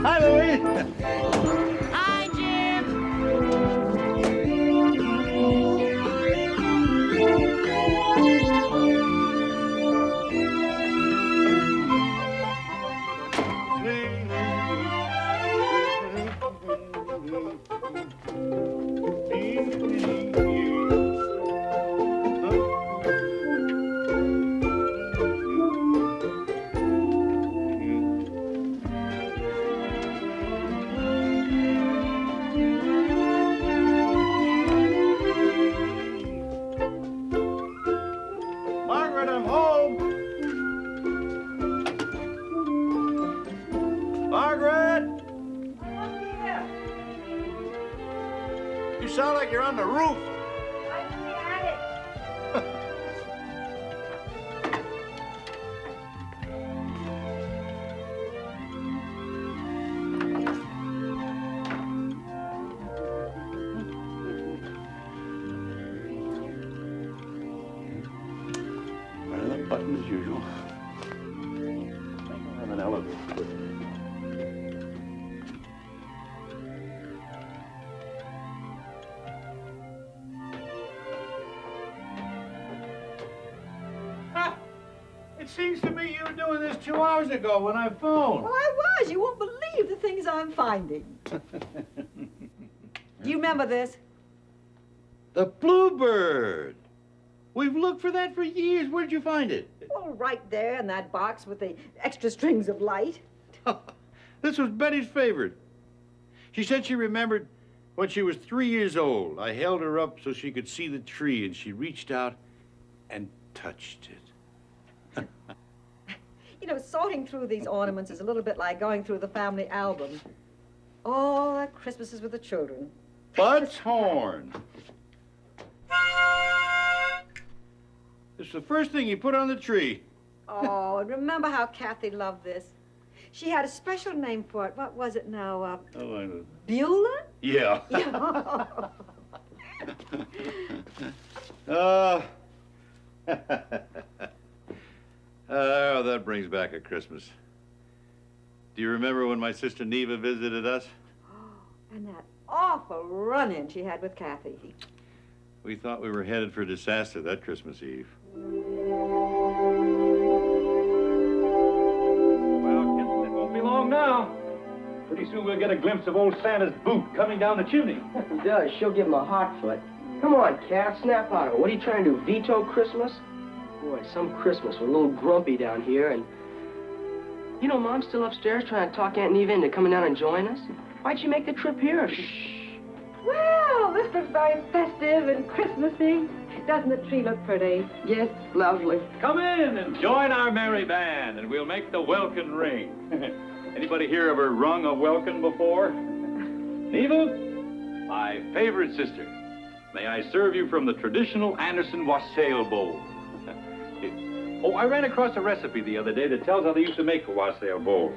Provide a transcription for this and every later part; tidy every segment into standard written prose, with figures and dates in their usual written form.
Hi, Louise. Hi, Jim. Margaret, I'm home. Margaret! You sound like you're on the roof. I'm in the attic. Well, the button as usual. I think I'll have an elevator. It seems to me you were doing this 2 hours ago when I phoned. Well, I was. You won't believe the things I'm finding. Do you remember this? The bluebird. We've looked for that for years. Where'd you find it? Well, right there in that box with the extra strings of light. This was Betty's favorite. She said she remembered when she was 3 years old. I held her up so she could see the tree, and she reached out and touched it. You know, sorting through these ornaments is a little bit like going through the family album. All the Christmases with the children. Bud's horn. It's the first thing you put on the tree. Oh, and remember how Kathy loved this? She had a special name for it. What was it now? Oh, I know. Beulah? Yeah. Oh, that brings back a Christmas. Do you remember when my sister Neva visited us? And that awful run-in she had with Kathy. We thought we were headed for disaster that Christmas Eve. Well, Kenton, it won't be long now. Pretty soon we'll get a glimpse of old Santa's boot coming down the chimney. He does. She'll give him a hot foot. Come on, Cat, snap out of it. What are you trying to do, veto Christmas? Boy, some Christmas. We're a little grumpy down here, and... You know, Mom's still upstairs trying to talk Aunt Neva into coming down and join us. Why'd she make the trip here? Shh. Well, this looks very festive and Christmassy. Doesn't the tree look pretty? Yes, lovely. Come in and join our merry band, and we'll make the welkin ring. Anybody here ever rung a welkin before? Neva, my favorite sister, may I serve you from the traditional Anderson wassail bowl. Oh, I ran across a recipe the other day that tells how they used to make a wassail bowl.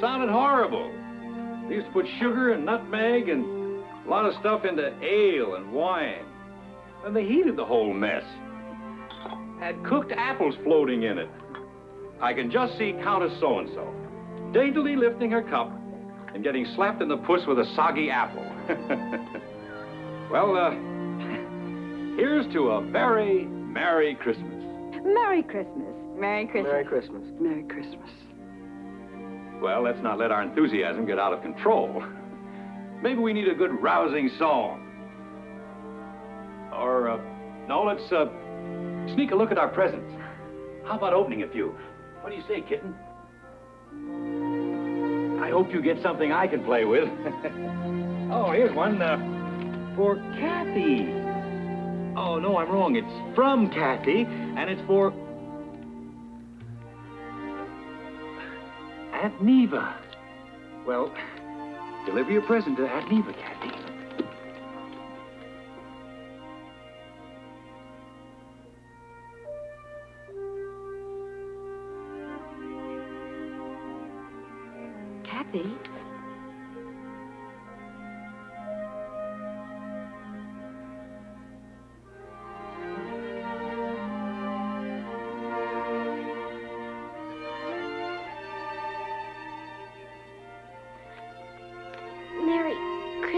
Sounded horrible. They used to put sugar and nutmeg and a lot of stuff into ale and wine. And they heated the whole mess. Had cooked apples floating in it. I can just see Countess so-and-so daintily lifting her cup and getting slapped in the puss with a soggy apple. Well, here's to a very Merry Christmas. Merry Christmas. Merry Christmas. Merry Christmas. Merry Christmas. Well, let's not let our enthusiasm get out of control. Maybe we need a good rousing song. Or, no, let's, sneak a look at our presents. How about opening a few? What do you say, kitten? I hope you get something I can play with. Oh, here's one, for Kathy. Oh, no, I'm wrong. It's from Kathy, and it's for Aunt Neva. Well, deliver your present to Aunt Neva, Kathy. Kathy?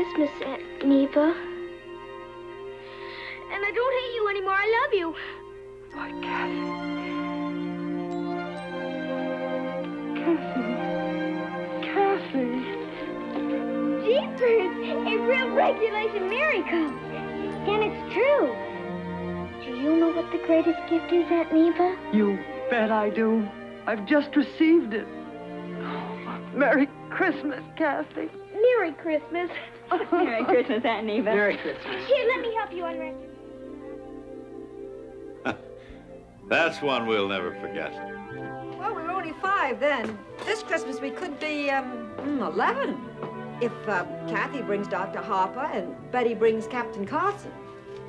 Christmas, Aunt Neva. And I don't hate you anymore. I love you. Why, Kathy. Kathy. Jeepers! A real regulation miracle. And it's true. Do you know what the greatest gift is, Aunt Neva? You bet I do. I've just received it. Merry Christmas, Kathy. Merry Christmas. Merry Christmas, Aunt Neva. Merry Christmas. Here, let me help you unwrap. That's one we'll never forget. Well, we were only 5 then. This Christmas we could be, 11. If Kathy brings Dr. Harper and Betty brings Captain Carson.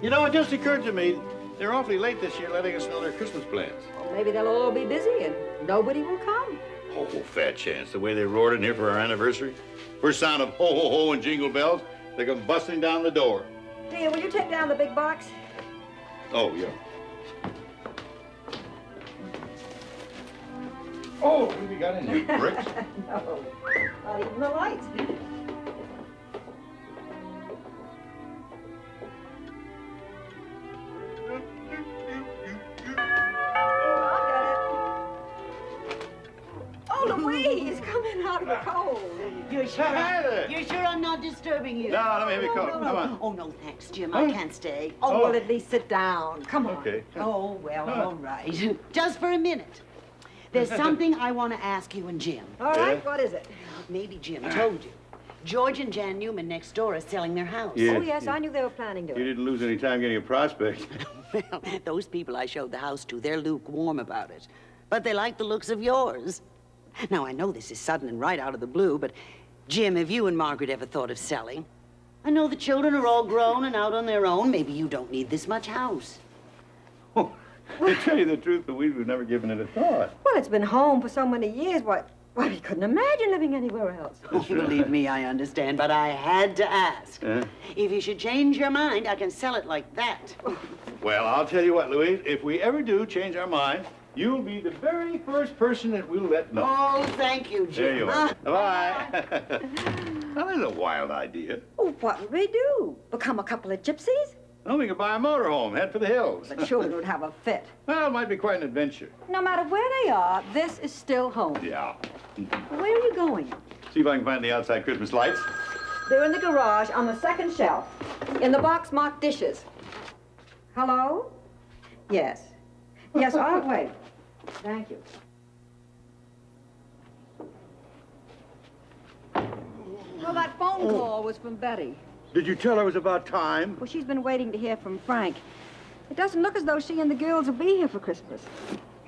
You know, it just occurred to me, they're awfully late this year letting us know their Christmas plans. Well, maybe they'll all be busy and nobody will come. Oh, fair chance. The way they roared in here for our anniversary. First sound of ho, ho, ho and jingle bells, they come busting down the door. Dear, will you take down the big box? Oh, yeah. Oh, what have you got in here? Bricks? No, not even the lights. Oh, Louise, coming out of the cold. You're sure, Hi there. you're sure I'm not disturbing you? No, let me have your coat. Come on. Oh, no, thanks, Jim. I can't stay. Oh, well, at least sit down. Come on. Okay. Oh, well, all right. Just for a minute. There's something I want to ask you and Jim. All right, Yeah? what is it? Maybe Jim told you. George and Jan Newman next door are selling their house. Yeah. Oh, yes, I knew they were planning to. You didn't lose any time getting a prospect. Well, those people I showed the house to, they're lukewarm about it. But they like the looks of yours. Now, I know this is sudden and right out of the blue, but Jim, have you and Margaret ever thought of selling? I know the children are all grown and out on their own. Maybe you don't need this much house. Oh, to tell you the truth, Louise, we've never given it a thought. Well, it's been home for so many years. Why, we couldn't imagine living anywhere else. Oh, believe me, I understand, but I had to ask. If you should change your mind, I can sell it like that. Well, I'll tell you what, Louise, if we ever do change our mind, you'll be the very first person that we'll let know. Oh, thank you, Jim. There you are. Bye. That is a wild idea. Oh, what would we do? Become a couple of gypsies? Well, we could buy a motorhome, head for the hills. The children would have a fit. Well, it might be quite an adventure. No matter where they are, this is still home. Yeah. Where are you going? See if I can find the outside Christmas lights. They're in the garage on the second shelf, in the box marked dishes. Hello? Yes. Yes, I'll wait. Thank you. Well, that phone call was from Betty. Did you tell her it was about time? Well, she's been waiting to hear from Frank. It doesn't look as though she and the girls will be here for Christmas.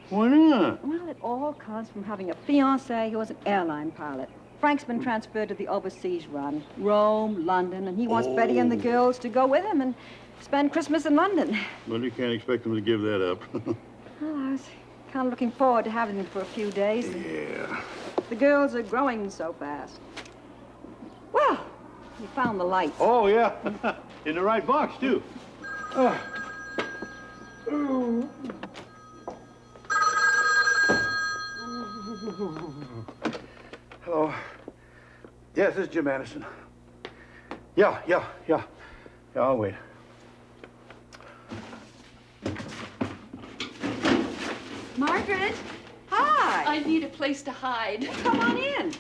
Why not? Well, it all comes from having a fiancé who was an airline pilot. Frank's been transferred to the overseas run, Rome, London, and he wants Betty and the girls to go with him and spend Christmas in London. Well, you can't expect them to give that up. Well, I was kind of looking forward to having them for a few days. Yeah. The girls are growing so fast. Well, we found the lights. Oh, yeah. In the right box, too. Oh. Hello. Yes, this is Jim Anderson. Yeah, I'll wait. Margaret, Hi. I need a place to hide. Come on in.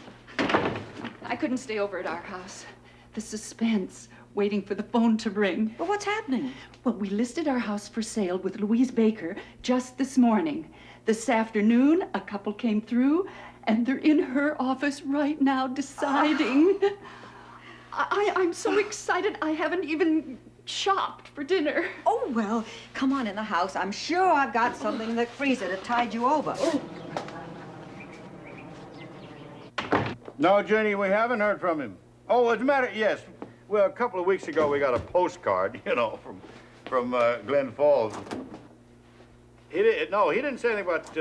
I couldn't stay over at our house. The suspense, waiting for the phone to ring. But what's happening? Well, we listed our house for sale with Louise Baker just this morning. This afternoon, a couple came through, and they're in her office right now deciding. I'm so excited, I haven't even shopped for dinner. Oh, well, come on in the house. I'm sure I've got something in the freezer to tide you over. No, Jenny, we haven't heard from him. Oh, as a matter, yes. Well, a couple of weeks ago, we got a postcard, from Glen Falls. He didn't say anything about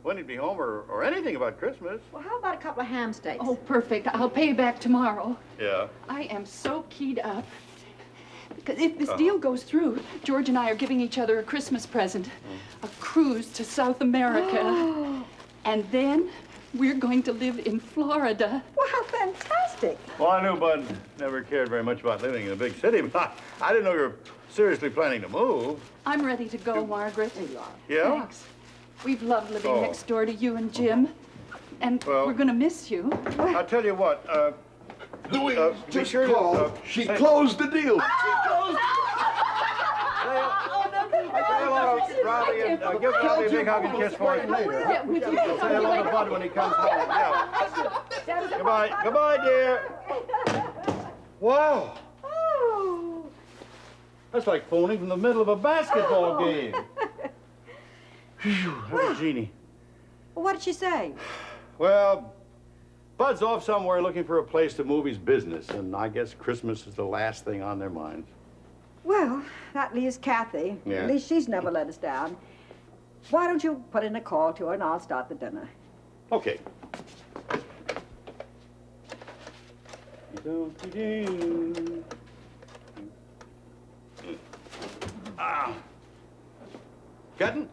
when he'd be home or anything about Christmas. Well, how about a couple of ham steaks? Oh, perfect. I'll pay you back tomorrow. Yeah. I am so keyed up. Because if this deal goes through, George and I are giving each other a Christmas present. A cruise to South America. And then We're going to live in Florida. Wow, fantastic. Well, I knew Bud never cared very much about living in a big city, but I didn't know you were seriously planning to move. I'm ready to go, Margaret. Yeah? Thanks. We've loved living Oh. next door to you and Jim. And Well- we're going to miss you. I'll tell you what, Louise be just sure to, called. She closed the deal. say hello to Robbie and give Robbie a big hug and kiss for him later. Yeah, would you? Say hello to Bud when he comes home. Yeah. Goodbye. Goodbye, dear. Wow. Oh. That's like phoning from the middle of a basketball game. Phew, that was Jeannie. Well, what did she say? Well, Bud's off somewhere looking for a place to move his business, and I guess Christmas is the last thing on their minds. Well, that leaves Kathy. Yeah. At least she's never let us down. Why don't you put in a call to her and I'll start the dinner. Okay. Cutting?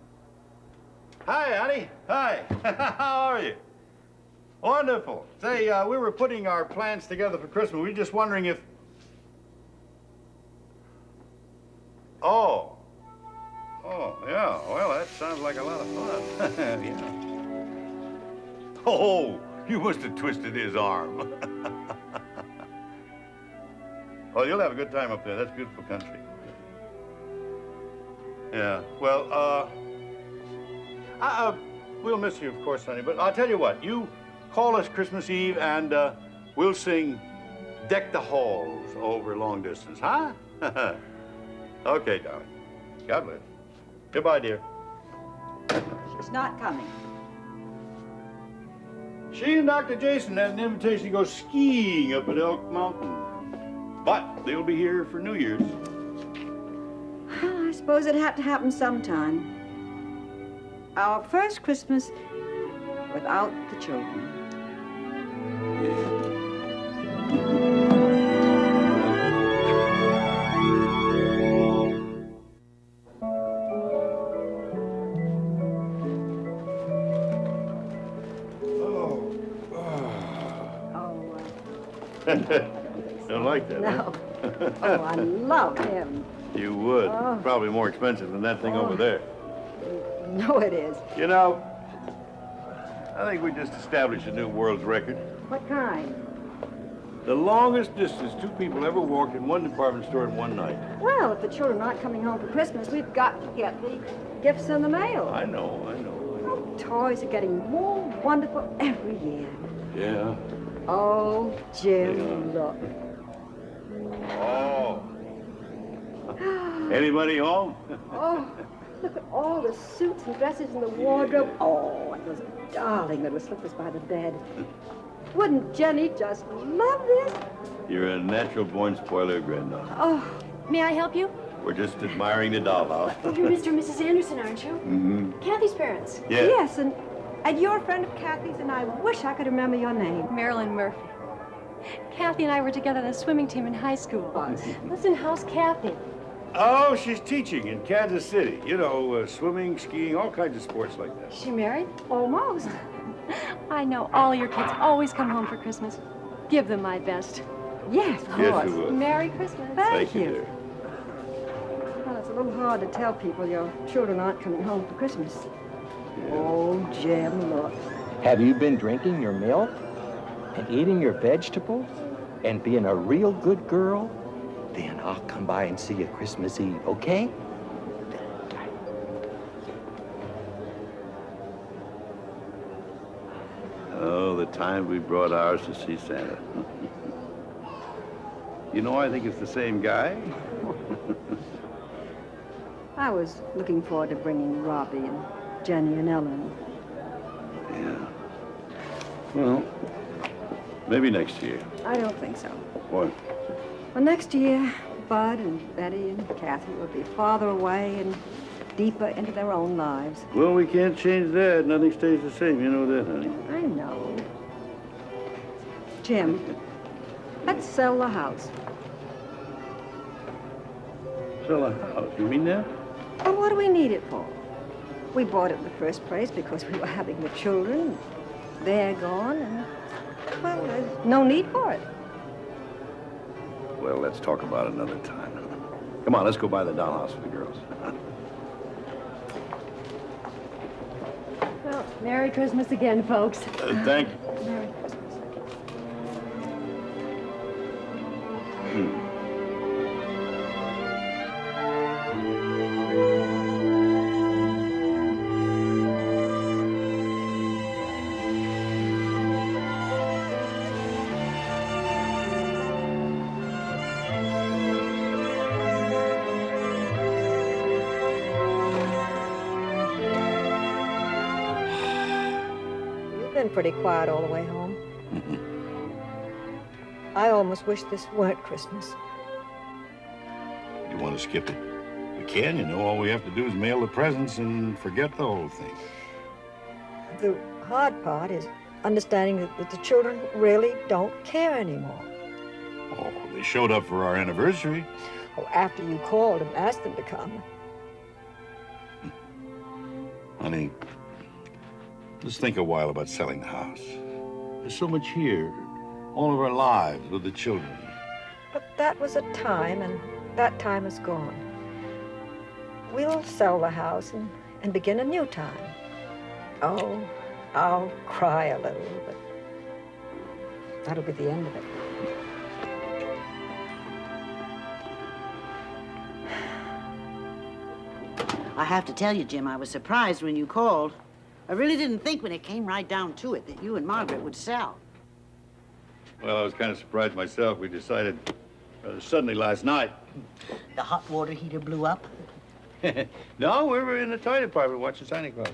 Hi, honey. Hi. How are you? Wonderful. Say, we were putting our plans together for Christmas. We were just wondering if... Oh. Oh, yeah. Well, that sounds like a lot of fun. Yeah. Oh, you must have twisted his arm. Well, you'll have a good time up there. That's beautiful country. Yeah. Well, we'll miss you, of course, honey. But I'll tell you what. You call us Christmas Eve, and we'll sing "Deck the Halls" over long distance, huh? Okay, darling. God bless. Goodbye, dear. She's not coming. She and Dr. Jason had an invitation to go skiing up at Elk Mountain. But they'll be here for New Year's. Well, I suppose it had to happen sometime. Our first Christmas without the children. Don't like that, No. Oh, I love him. huh? You would. Oh. Probably more expensive than that thing over there. No, it is. You know, I think we just established a new world's record. What kind? The longest distance two people ever walked in one department store in one night. Well, if the children aren't coming home for Christmas, we've got to get the gifts in the mail. I know. Toys are getting more wonderful every year. Yeah. Oh, Jim, Yeah. look. Oh. Anybody home? Oh, look at all the suits and dresses in the wardrobe. Oh, and those darling little slippers by the bed. Wouldn't Jenny just love this? You're a natural-born spoiler, granddaughter. Oh, may I help you? We're just admiring the dollhouse. You're Mr. and Mrs. Anderson, aren't you? Mm-hmm. Kathy's parents. Yeah. Yes, and you're a friend of Kathy's, and I wish I could remember your name. Marilyn Murphy. Kathy and I were together on the swimming team in high school. Listen, how's Kathy? Oh, she's teaching in Kansas City. You know, swimming, skiing, all kinds of sports like that. Is she married? Almost. I know all your kids always come home for Christmas. Give them my best. Yes, of course. Yes, we will. Merry Christmas. Thank you, you. dear. Well, it's a little hard to tell people your children aren't coming home for Christmas. Oh, Jim, look. Have you been drinking your milk and eating your vegetables and being a real good girl? Then I'll come by and see you Christmas Eve, okay? Oh, the time we brought ours to see Santa. You know, I think it's the same guy. I was looking forward to bringing Robbie and Jenny and Ellen. Yeah. Well, maybe next year. I don't think so. What? Well, next year, Bud and Betty and Kathy will be farther away and deeper into their own lives. Well, we can't change that. Nothing stays the same. You know that, honey. I know. Jim, let's sell the house. Sell a house. You mean that? Well, what do we need it for? We bought it in the first place because we were having the children. they're gone, and, well, there's no need for it. Well, let's talk about it another time. Come on, let's go by the dollhouse for the girls. Well, Merry Christmas again, folks. Thank you. Merry Christmas. You've been pretty quiet all the way home. I almost wish this weren't Christmas. You want to skip it? We can, you know. All we have to do is mail the presents and forget the whole thing. The hard part is understanding that the children really don't care anymore. Oh, they showed up for our anniversary. Oh, after you called and asked them to come. Honey, let's think a while about selling the house. There's so much here, all of our lives with the children. But that was a time, and that time is gone. We'll sell the house and begin a new time. Oh, I'll cry a little, but that'll be the end of it. I have to tell you, Jim, I was surprised when you called. I really didn't think when it came right down to it that you and Margaret would sell. Well, I was kind of surprised myself. We decided suddenly last night. The hot water heater blew up. No, we were in the toy department watching Santa Claus.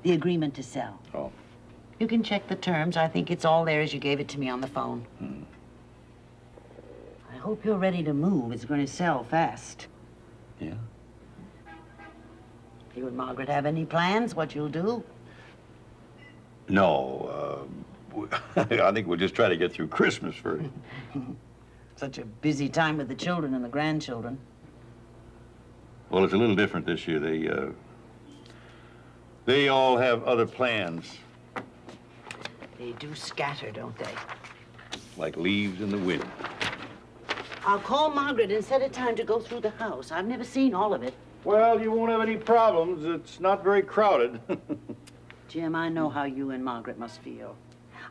The agreement to sell. Oh. You can check the terms. I think it's all there as you gave it to me on the phone. I hope you're ready to move. It's going to sell fast. Yeah? You and Margaret have any plans, what you'll do? No, I think we'll just try to get through Christmas first. Such a busy time with the children and the grandchildren. Well, it's a little different this year. They all have other plans, They do scatter, don't they? like leaves in the wind. I'll call Margaret and set a time to go through the house. I've never seen all of it. Well, you won't have any problems. It's not very crowded. Jim, I know how you and Margaret must feel.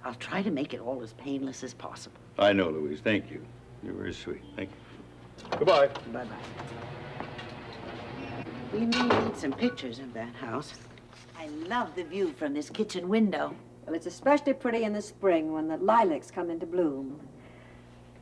I'll try to make it all as painless as possible. I know, Louise. Thank you. You're very sweet. Thank you. Goodbye. Bye-bye. We may need some pictures of that house. I love the view from this kitchen window. Well, it's especially pretty in the spring when the lilacs come into bloom.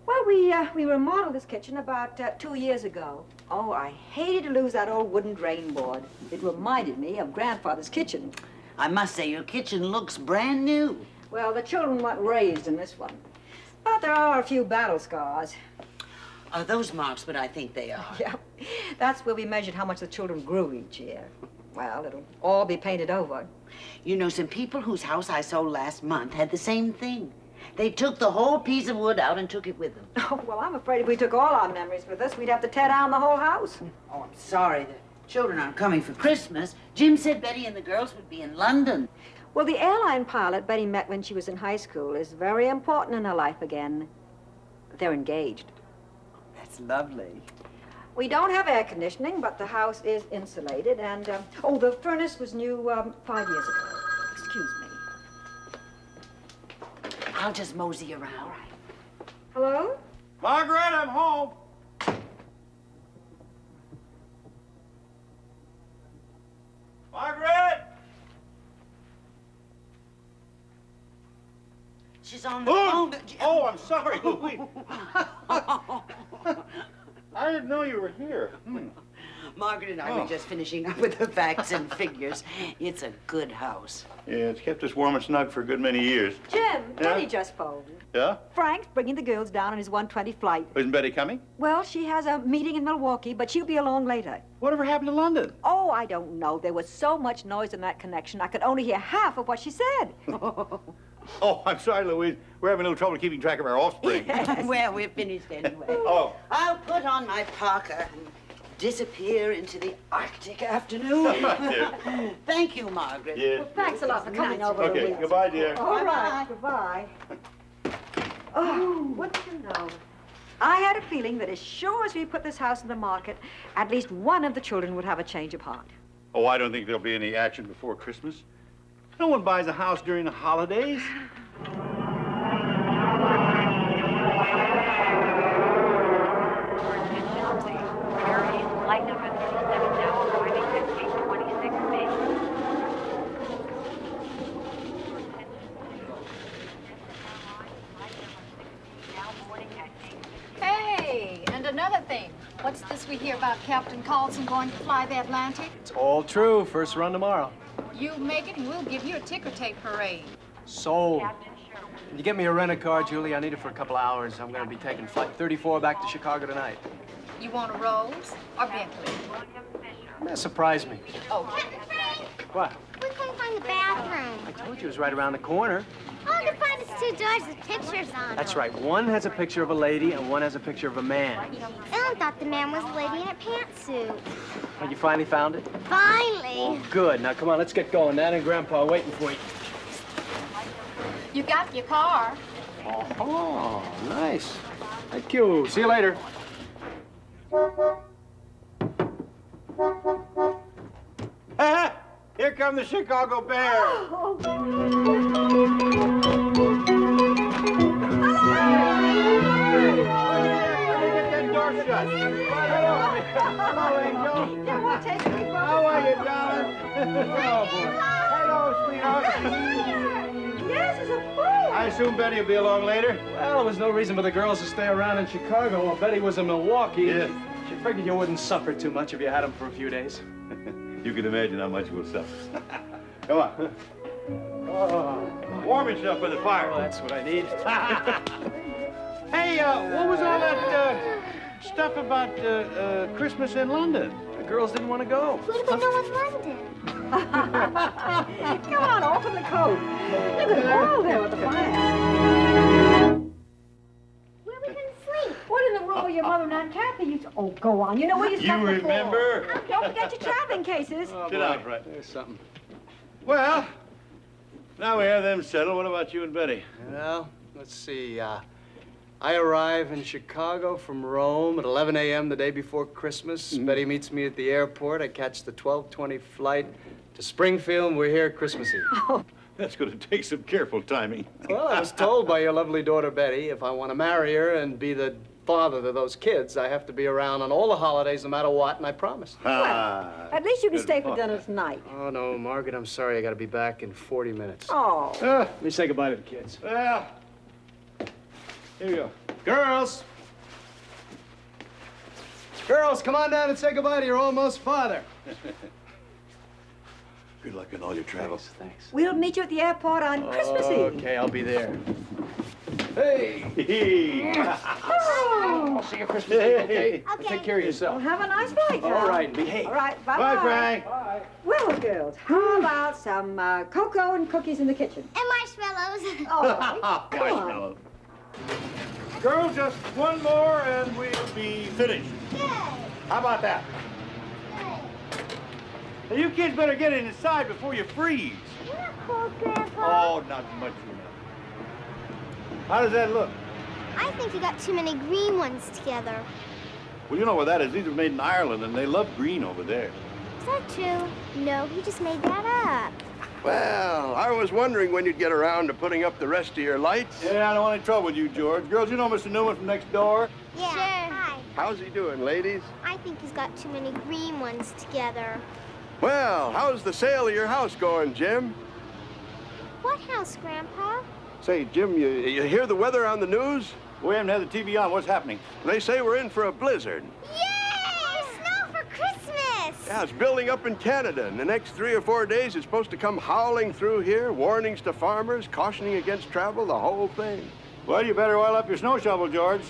Well, we remodeled this kitchen about 2 years ago. Oh, I hated to lose that old wooden drain board. It reminded me of Grandfather's kitchen. I must say, your kitchen looks brand new. Well, the children weren't raised in this one. But there are a few battle scars. Are those marks what I think they are? Yeah, that's where we measured how much the children grew each year. Well, it'll all be painted over. You know, some people whose house I sold last month had the same thing. They took the whole piece of wood out and took it with them. Oh, well, I'm afraid if we took all our memories with us, we'd have to tear down the whole house. Oh, I'm sorry. The children aren't coming for Christmas. Jim said Betty and the girls would be in London. Well, the airline pilot Betty met when she was in high school is very important in her life again. They're engaged. That's lovely. We don't have air conditioning, but the house is insulated, and, oh, the furnace was new 5 years ago. Excuse me. I'll just mosey around. All right. Hello? Margaret, I'm home. Margaret! She's on the phone. Oh, I'm sorry, Louise. I didn't know you were here. Margaret and I were just finishing up with the facts and figures. It's a good house. Yeah, it's kept us warm and snug for a good many years. Jim, Yeah? Betty just phoned. Yeah? Frank's bringing the girls down on his 1:20 flight. Isn't Betty coming? Well, she has a meeting in Milwaukee, but she'll be along later. Whatever happened to London? Oh, I don't know. There was so much noise in that connection, I could only hear half of what she said. Oh, I'm sorry, Louise. We're having a little trouble keeping track of our offspring. Well, we're finished anyway. Oh. I'll put on my parka and disappear into the Arctic afternoon. Thank you, Margaret. Yeah. Thanks a lot for coming over. Okay, Louise. goodbye, dear. All right, goodbye. Oh, what do you know? I had a feeling that as sure as we put this house in the market, at least one of the children would have a change of heart. Oh, I don't think there'll be any action before Christmas. No one buys a house during the holidays. Light number 37 now arriving at 826B. Hey, and another thing. What's this we hear about Captain Carlson going to fly the Atlantic? It's all true. First run tomorrow. You make it and we'll give you a ticker tape parade. Sold. Can you get me a rent-a-car, Julie? I need it for a couple of hours. I'm going to be taking flight 34 back to Chicago tonight. You want a Rolls or Bentley? That surprised me. Oh. What? We couldn't find the bathroom. I told you it was right around the corner. All I could find is 2 doors with pictures on them. That's right. One has a picture of a lady and one has a picture of a man. Ellen thought the man was a lady in a pantsuit. Oh, you finally found it? Finally. Oh, good. Now, come on, let's get going. Dad and Grandpa are waiting for you. You got your car. Oh, nice. Thank you. See you later. Ah, here come the Chicago Bears. Get that door shut. Hello, Angel. How are you, darling? Oh, boy. Hello, sweetheart. Yes, it's a fool. I assume Betty will be along later. Well, there was no reason for the girls to stay around in Chicago while Betty was in Milwaukee. Yeah. She figured you wouldn't suffer too much if you had them for a few days. You can imagine how much we'll suffer. Come on. Oh, warm yourself by the fire. Oh, that's what I need. Hey, what was all that stuff about Christmas in London? The girls didn't want to go. What about no in London? Come on, open the coat. Look at Paul there with the fire. Where are we going to sleep? What in the room where your mother and Aunt Kathy used to... Oh, go on. You know where you slept You before. remember? Don't forget your traveling cases. Sit down, Fred. There's something. Well, now we have them settled. What about you and Betty? Well, let's see. I arrive in Chicago from Rome at 11 a.m. the day before Christmas. Betty meets me at the airport. I catch the 12:20 flight to Springfield, and we're here at Christmas Eve. Oh. That's going to take some careful timing. Well, I was told by your lovely daughter, Betty, if I want to marry her and be the father to those kids, I have to be around on all the holidays no matter what, and I promised. At least you can stay for dinner tonight. Oh, no, Margaret, I'm sorry. I got to be back in 40 minutes. Oh. Let me say goodbye to the kids. Well, here you go. Girls! Girls, come on down and say goodbye to your almost father. Good luck in all your travels. Thanks. We'll meet you at the airport on Christmas Eve. Okay, I'll be there. Hey! I'll see you Christmas Eve, okay? Okay. Take care of yourself. Well, have a nice flight, All Tom. right, and behave. All right, bye-bye. Bye, Frank. Bye. Well, girls, how about some cocoa and cookies in the kitchen? And marshmallows. Oh, come on. Marshmallow. Girls, just one more and we'll be finished. Good. How about that? Now, you kids better get inside before you freeze. You're not cold, Grandpa. Oh, not much enough. How does that look? I think you got too many green ones together. Well, you know what that is. These are made in Ireland, and they love green over there. Is that true? No, he just made that up. Well, I was wondering when you'd get around to putting up the rest of your lights. Yeah, I don't want any trouble with you, George. Girls, you know Mr. Newman from next door? Yeah. Sure. Hi. How's he doing, ladies? I think he's got too many green ones together. Well, how's the sale of your house going, Jim? What house, Grandpa? Say, Jim, you hear the weather on the news? We haven't had the TV on. What's happening? They say we're in for a blizzard. Yay! Snow for Christmas! Yeah, it's building up in Canada. In the next 3 or 4 days, it's supposed to come howling through here. Warnings to farmers, cautioning against travel, the whole thing. Well, you better oil up your snow shovel, George.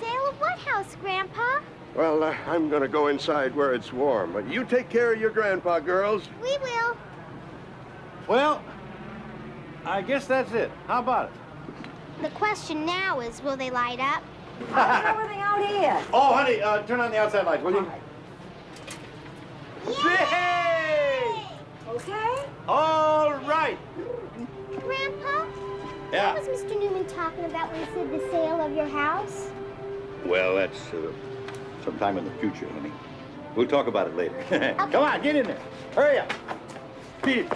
Sale of what house, Grandpa? Well, I'm gonna go inside where it's warm. But you take care of your grandpa, girls. We will. Well, I guess that's it. How about it? The question now is, will they light up? How's everything out here? Oh, honey, turn on the outside lights, will you? Yay! Okay? All right. Grandpa, Yeah. what was Mr. Newman talking about when he said the sale of your house? Well, that's sometime in the future, honey. We'll talk about it later. Come on, get in there. Hurry up. Beat it.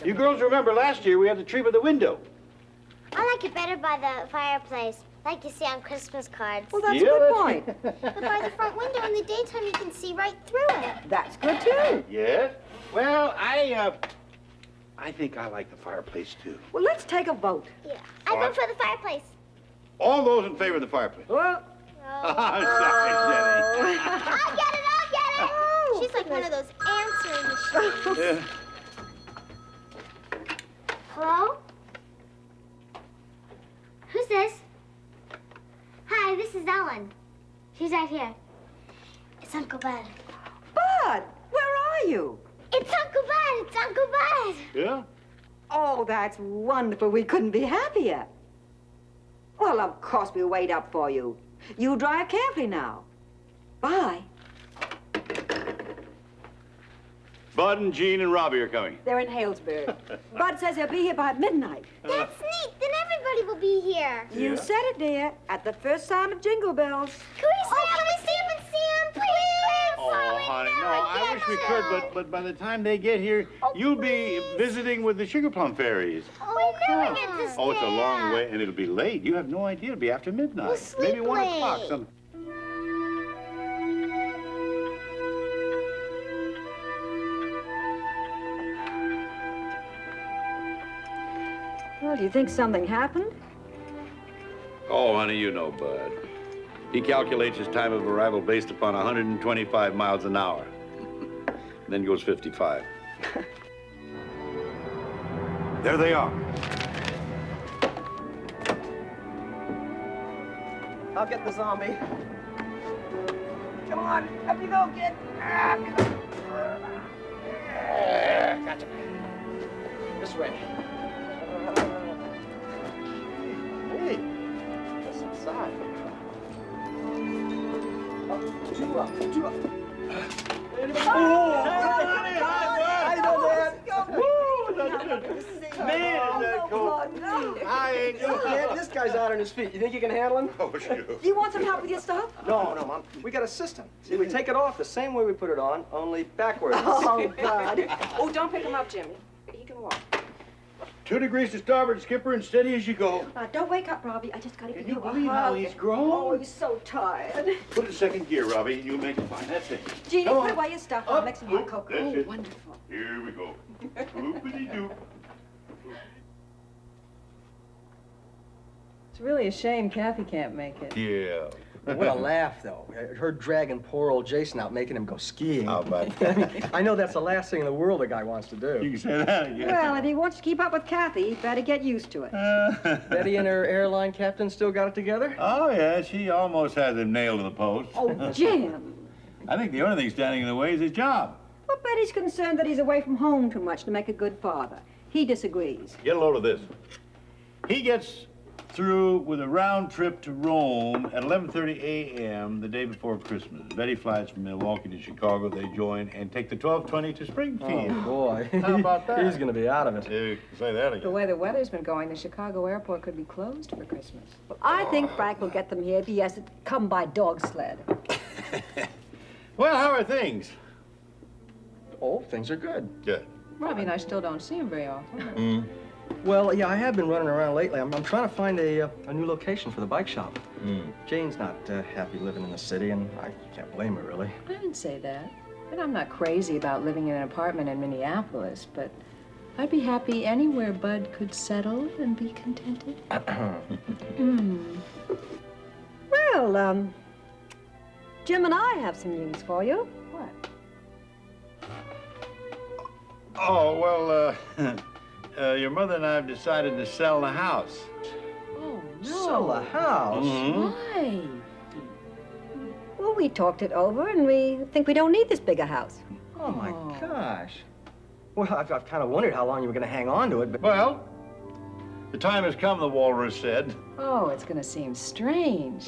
You girls remember last year we had the tree by the window. I like it better by the fireplace, like you see on Christmas cards. Well, that's a good point. But by the front window in the daytime, you can see right through it. That's good, too. Yes? Well, I think I like the fireplace, too. Well, let's take a vote. Yeah, I vote for the fireplace. All those in favor of the fireplace? Well, I'm sorry, Jenny. I'll get it. She's like one of those answering machines. Yeah. Hello? Who's this? Hi, this is Ellen. She's right here. It's Uncle Bud. Bud, where are you? It's Uncle Bud. It's Uncle Bud. Yeah? Oh, that's wonderful. We couldn't be happier. Well, of course we'll wait up for you. You drive carefully now. Bye. Bud and Jean and Robbie are coming. They're in Halesburg. Bud says he'll be here by midnight. That's neat. Then everybody will be here. You said it, dear. At the first sound of jingle bells. Can we see him and see him, please? Oh, honey, no, I wish we could, but by the time they get here, you'll be visiting with the Sugar Plum Fairies. We never get to stay. Oh, it's a long way, and it'll be late. You have no idea. It'll be after midnight. We'll sleep Maybe 1 o'clock. late. Some... Well, do you think something happened? Oh, honey, you know Bud. He calculates his time of arrival based upon 125 miles an hour. Then goes 55. There they are. I'll get the zombie. Come on, up you go, kid. Gotcha. This way. Hey, what's inside? Two up. Man, is that cool. I ain't Kid, this guy's out on his feet. You think you can handle him? Oh, sure. Do you want some help with your stuff? No, Mom. We got a system. See, we take it off the same way we put it on, only backwards. Oh, God. Oh, don't pick him up, Jimmy. He can walk. 2 degrees to starboard, Skipper, and steady as you go. Don't wake up, Robbie. I just gotta give Can you you a believe how hug. he's grown? Oh, he's so tired. Put it in second gear, Robbie, and you'll make it fine. That's it. Jeannie, Come put on. away your stuff. I'll make some hot Oop, cocoa. that's Oh, it. wonderful. Here we go. Oopity-doop. It's really a shame Kathy can't make it. Yeah. What a laugh, though. Her dragging poor old Jason out, making him go skiing. How about that? I know that's the last thing in the world a guy wants to do. You can say that again. Well, if he wants to keep up with Kathy, he better get used to it. Betty and her airline captain still got it together? Oh, yeah, she almost has him nailed to the post. Oh, Jim. I think the only thing standing in the way is his job. Well, Betty's concerned that he's away from home too much to make a good father. He disagrees. Get a load of this. He gets through with a round trip to Rome at 11:30 a.m. the day before Christmas. Betty flies from Milwaukee to Chicago. They join and take the 12:20 to Springfield. Oh, boy. How about that? He's going to be out of it. You can say that The again. way the weather's been going, the Chicago airport could be closed for Christmas. I think Frank will get them here if he has to come by dog sled. Well, how are things? Oh, things are good. Good. Robbie and I still don't see him very often. Well, yeah, I have been running around lately. I'm trying to find a new location for the bike shop. Jane's not happy living in the city, and I can't blame her, really. I didn't say that. And I'm not crazy about living in an apartment in Minneapolis, but I'd be happy anywhere Bud could settle and be contented. Well, Jim and I have some news for you. What? Oh, well, your mother and I have decided to sell the house. Oh, no. Sell the house? Why? Well, we talked it over, and we think we don't need this bigger house. Oh, my gosh. Well, I've kind of wondered how long you were going to hang on to it, but... Well, the time has come, the walrus said. Oh, it's gonna seem strange.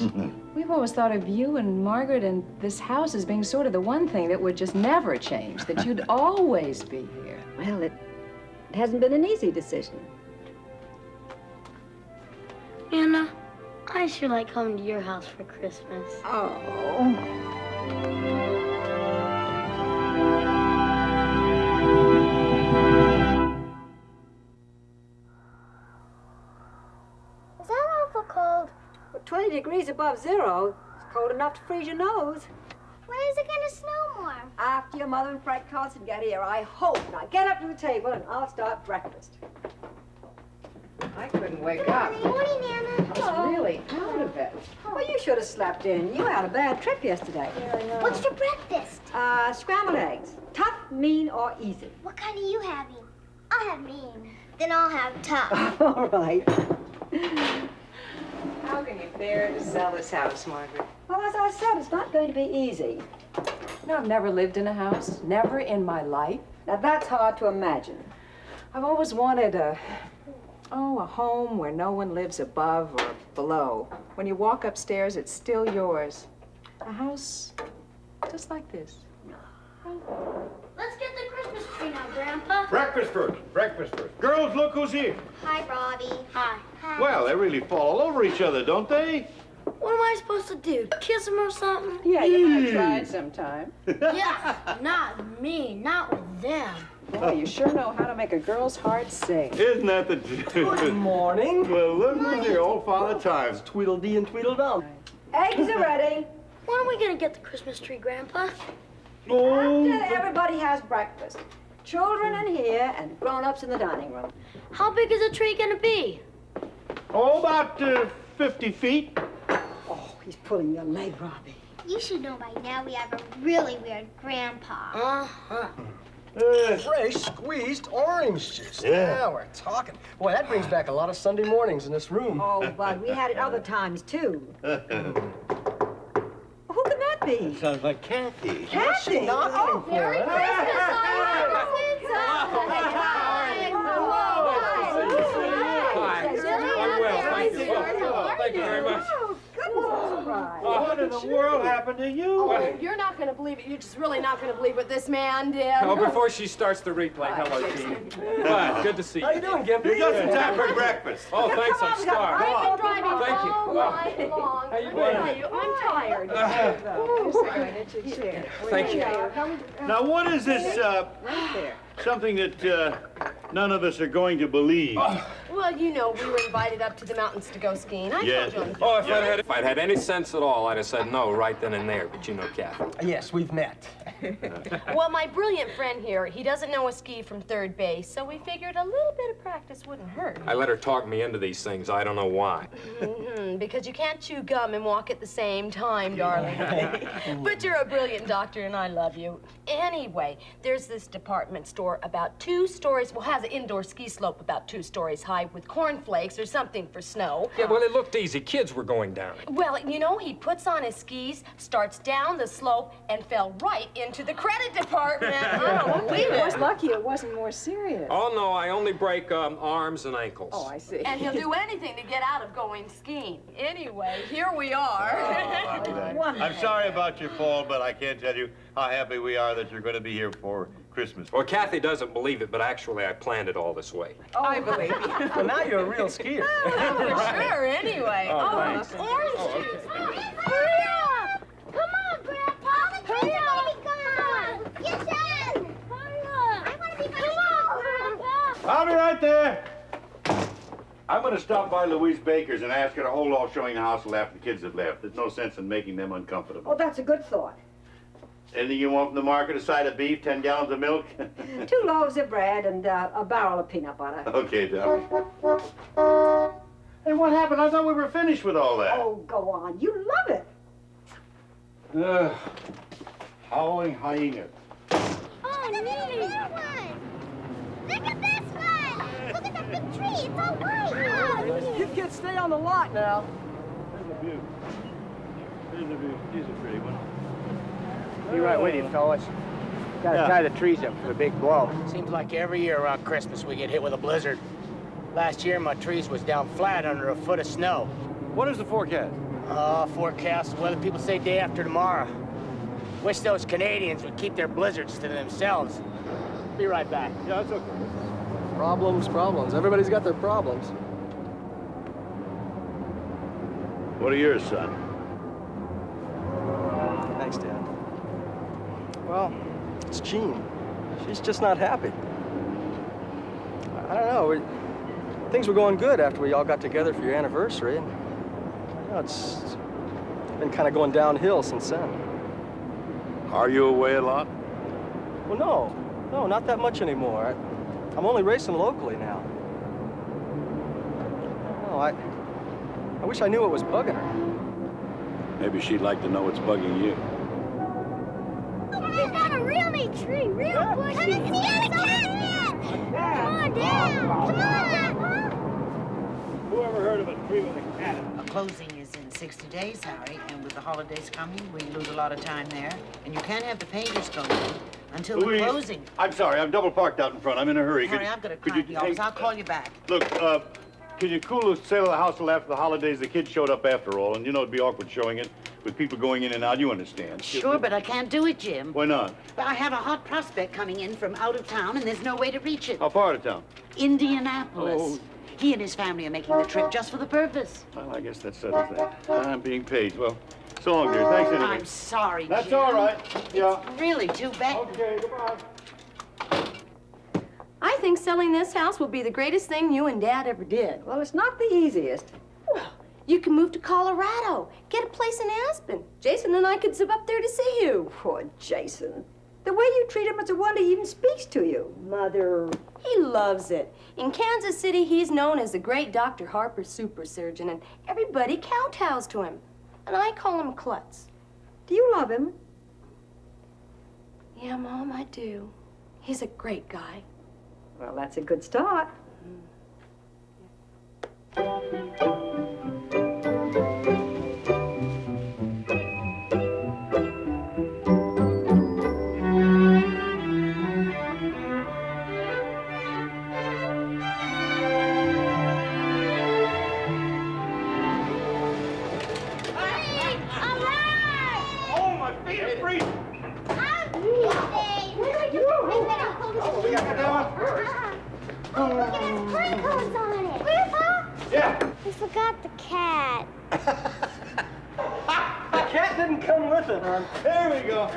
We've always thought of you and Margaret and this house as being sort of the one thing that would just never change, that you'd always be here. Well, it hasn't been an easy decision. Anna, I sure like coming to your house for Christmas. Oh. Is that awful cold? 20 degrees above zero. It's cold enough to freeze your nose. When is it gonna snow more? After your mother and Frank Carlson get here, I hope. Now get up to the table and I'll start breakfast. I couldn't wake up. Good morning, Anna. I was really out of it. Well, you should have slept in. You had a bad trip yesterday. What's for breakfast? Scrambled eggs. Tough, mean, or easy? What kind are you having? I'll have mean. Then I'll have tough. All right. How can you bear to sell this house, Margaret? Well, as I said, it's not going to be easy. No, I've never lived in a house, never in my life. Now, that's hard to imagine. I've always wanted a home where no one lives above or below. When you walk upstairs, it's still yours. A house just like this. Let's get the Christmas tree now, Grandpa. Breakfast first. Breakfast first. Girls, look who's here. Hi, Robbie. Hi. Hi. Well, they really fall all over each other, don't they? What am I supposed to do? Kiss him or something? Yeah, you might try it sometime. Yeah, not me. Not with them. Boy, you sure know how to make a girl's heart sing. Isn't that the truth? Good morning. Well, look who's here, old Father Time. Tweedledee and Tweedledum. Eggs are ready. When are we gonna get the Christmas tree, Grandpa? After everybody has breakfast. Children in here and grown-ups in the dining room. How big is the tree gonna be? Oh, about 50 feet. Oh, he's pulling your leg, Robbie. You should know by now we have a really weird grandpa. Uh-huh. Fresh squeezed orange juice. Yeah. Now we're talking. Boy, that brings back a lot of Sunday mornings in this room. Oh, but we had it other times, too. Who can that be? Sounds like Kathy. Kathy! Oh, Merry Christmas! Thank you very much. Oh, goodness, surprise. What in the world happened to you? Oh, you're not going to believe it. You're just really not going to believe what this man did. Oh, before she starts the replay, hello, Gene. Hi, good to see you. How you doing, Gimpy? You got some time for breakfast. Oh, thanks, I'm starved. I've been driving Thank you. all night long. How you Let me doing? tell you, I'm tired. Thank you. Now, what is this, something that none of us are going to believe? Well, you know, we were invited up to the mountains to go skiing. I Yes. told you. Oh, if I'd had any sense at all, I'd have said no right then and there, but you know Kathy. Yes, we've met. Well, my brilliant friend here, he doesn't know a ski from third base, so we figured a little bit of practice wouldn't hurt. I let her talk me into these things. I don't know why. Because you can't chew gum and walk at the same time, darling. But you're a brilliant doctor, and I love you. Anyway, there's this department store about 2 stories, well, has an indoor ski slope about 2 stories high with cornflakes or something for snow. Yeah, well, it looked easy. Kids were going down it. Well, you know, he puts on his skis, starts down the slope, and fell right into the credit department. I don't believe I was it. lucky it wasn't more serious. Oh, no, I only break arms and ankles. Oh, I see. And he'll do anything to get out of going skiing. Anyway, here we are. I'm sorry about your fall, but I can't tell you how happy we are that you're going to be here for Christmas. Well, Kathy doesn't believe it, but actually I planned it all this way. I believe you. Well, now you're a real skier. For sure, anyway. Oh, thanks. Orange juice. Hurry up! Come on, Grandpa! The tree's already gone! Get in! Hurry up! I want to be Come on, Grandpa! I'll be right there. I'm going to stop by Louise Baker's and ask her to hold off showing the house till after the kids have left. There's no sense in making them uncomfortable. Oh, that's a good thought. Anything you want from the market? A side of beef, 10 gallons of milk? 2 loaves of bread and a barrel of peanut butter. Okay, darling. Hey, what happened? I thought we were finished with all that. Oh, go on. You love it. Howling hyena. Oh, look at the new one! Look at this one! Look at that big tree! It's all white! You kids stay on the lot now. There's a view. There's a view. Here's a pretty one. Be right with you, fellas. Gotta tie the trees up for the big blow. Seems like every year around Christmas we get hit with a blizzard. Last year my trees was down flat under a foot of snow. What is the forecast? Forecast, weather people say day after tomorrow. Wish those Canadians would keep their blizzards to themselves. Be right back. Yeah, that's okay. Problems. Everybody's got their problems. What are yours, son? Thanks, Dad. Well, it's Jean. She's just not happy. I don't know. Things were going good after we all got together for your anniversary, and it's been kind of going downhill since then. Are you away a lot? Well, no, not that much anymore. I'm only racing locally now. I wish I knew what was bugging her. Maybe she'd like to know what's bugging you. We've got a real neat tree, real bushy. Come and see it, Dad! Come on, Dad! Come on! Who ever heard of a tree with a cat? A closing is in 60 days, Harry, and with the holidays coming, we lose a lot of time there. And you can't have the painters go in until the closing. I'm sorry, I'm double parked out in front. I'm in a hurry. Harry, I've got a client in the office. I'll call you back. Look, can you cool the sale of the house till after the holidays? The kids showed up after all, and you know it'd be awkward showing it with people going in and out. You understand. Sure, but I can't do it, Jim. Why not? But I have a hot prospect coming in from out of town, and there's no way to reach it. How far out of town? Indianapolis. Oh. He and his family are making the trip just for the purpose. Well, I guess that settles that. I'm being paid. Well, so long, dear. Thanks anyway. I'm sorry, That's Jim. all right. Yeah. It's really too bad. Okay, goodbye. I think selling this house will be the greatest thing you and Dad ever did. Well, it's not the easiest. Well, you can move to Colorado, get a place in Aspen. Jason and I could zip up there to see you. Poor Jason. The way you treat him, it's a wonder he even speaks to you. Mother. He loves it. In Kansas City, he's known as the great Dr. Harper super surgeon, and everybody kowtows to him. And I call him Klutz. Do you love him? Yeah, Mom, I do. He's a great guy. Well, that's a good start. Oh, my feet are freezing. We got to get on first. Oh, look at his fur coats on it. Grandpa? Yeah. We forgot the cat. The cat didn't come with it, hon. There we go.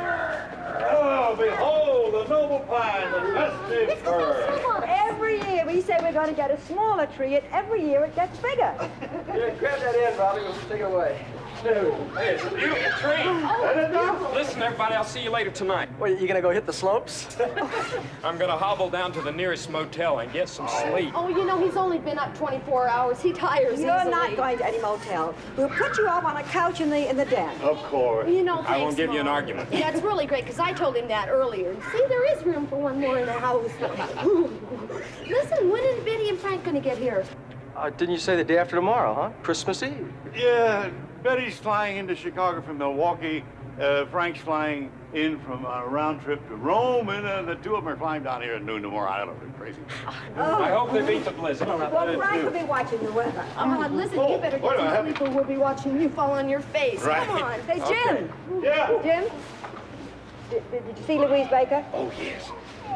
Oh, behold the noble pine, the festive fir. Every year we say we're going to get a smaller tree, and every year it gets bigger. Yeah, grab that end, Robbie. We'll take it away. Hey, it's a beautiful tree. Listen, everybody, I'll see you later tonight. Well, you gonna go hit the slopes? I'm gonna hobble down to the nearest motel and get some sleep. Oh, you know, he's only been up 24 hours. He tires You're easily. not going to any motel. We'll put you up on a couch in the den. Of course. You know, I won't thanks, give you an Mom. argument. Yeah, it's really great, because I told him that earlier. See, there is room for one more in the house. Listen, when is Betty and Frank going to get here? Didn't you say the day after tomorrow, huh? Christmas Eve. Yeah, Betty's flying into Chicago from Milwaukee. Frank's flying in from a round trip to Rome, and the two of them are flying down here at noon tomorrow. I don't know, they're crazy. I hope they beat the blizzard. Well, Frank will be watching the weather. Listen, you better get some sleep or we'll be watching you fall on your face. Right. Come on. Hey, Jim. Yeah. Jim? Did you see Louise Baker? Oh, yes.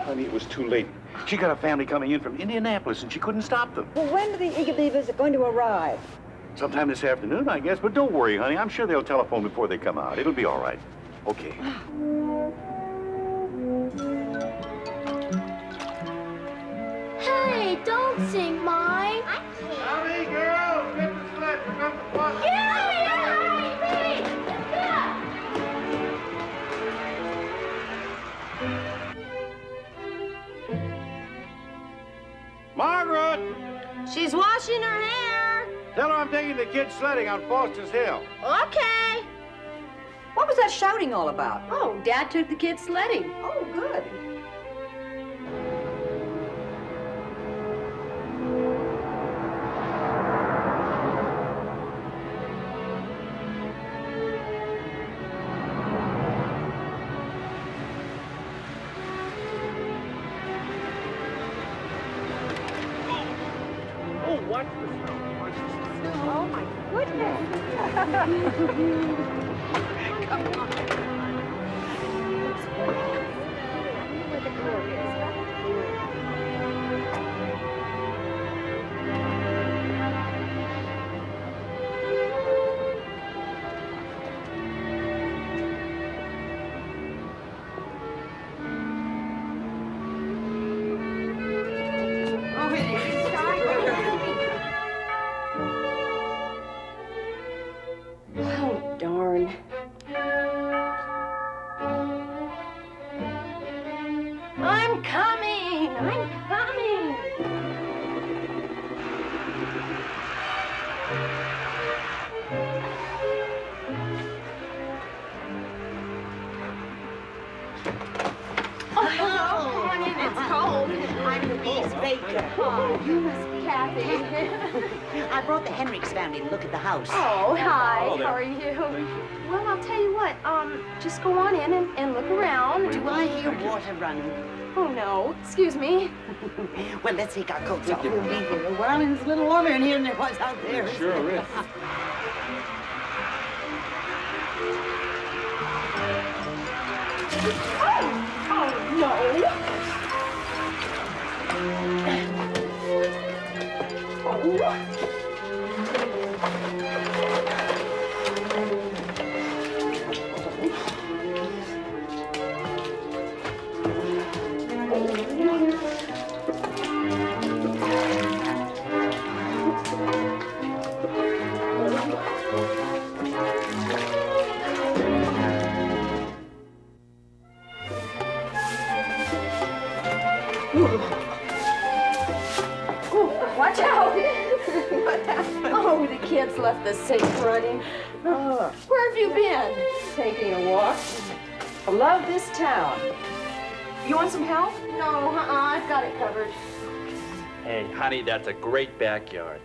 Honey, it was too late. She got a family coming in from Indianapolis, and she couldn't stop them. Well, when are the eager beavers going to arrive? Sometime this afternoon, I guess. But don't worry, honey. I'm sure they'll telephone before they come out. It'll be all right. Okay. Hey, don't sing mine. I can't. Howdy, girls. Get the sled. We're going to fly. Margaret! She's washing her hair. Tell her I'm taking the kids sledding on Foster's Hill. Okay. What was that shouting all about? Oh, Dad took the kids sledding. Oh, good. Oh, darn. I'm coming! I'm coming! Oh, come on in, it's cold. I'm Louise Baker. Oh, you must be Kathy. I brought the Henricks family to look at the house. Oh, hi. Hello there. How are you? Well, I'll tell you what. Just go on in and look around. Do I hear water running? Oh, no. Excuse me. Well, let's take our coats off. We'll be here a while, and it's a little warmer in here than it was out there. Sure is. Oh, no. Oh, watch out! Oh, the kids left the sink running. Where have you been? Taking a walk. I love this town. You want some help? No, I've got it covered. Hey, honey, that's a great backyard.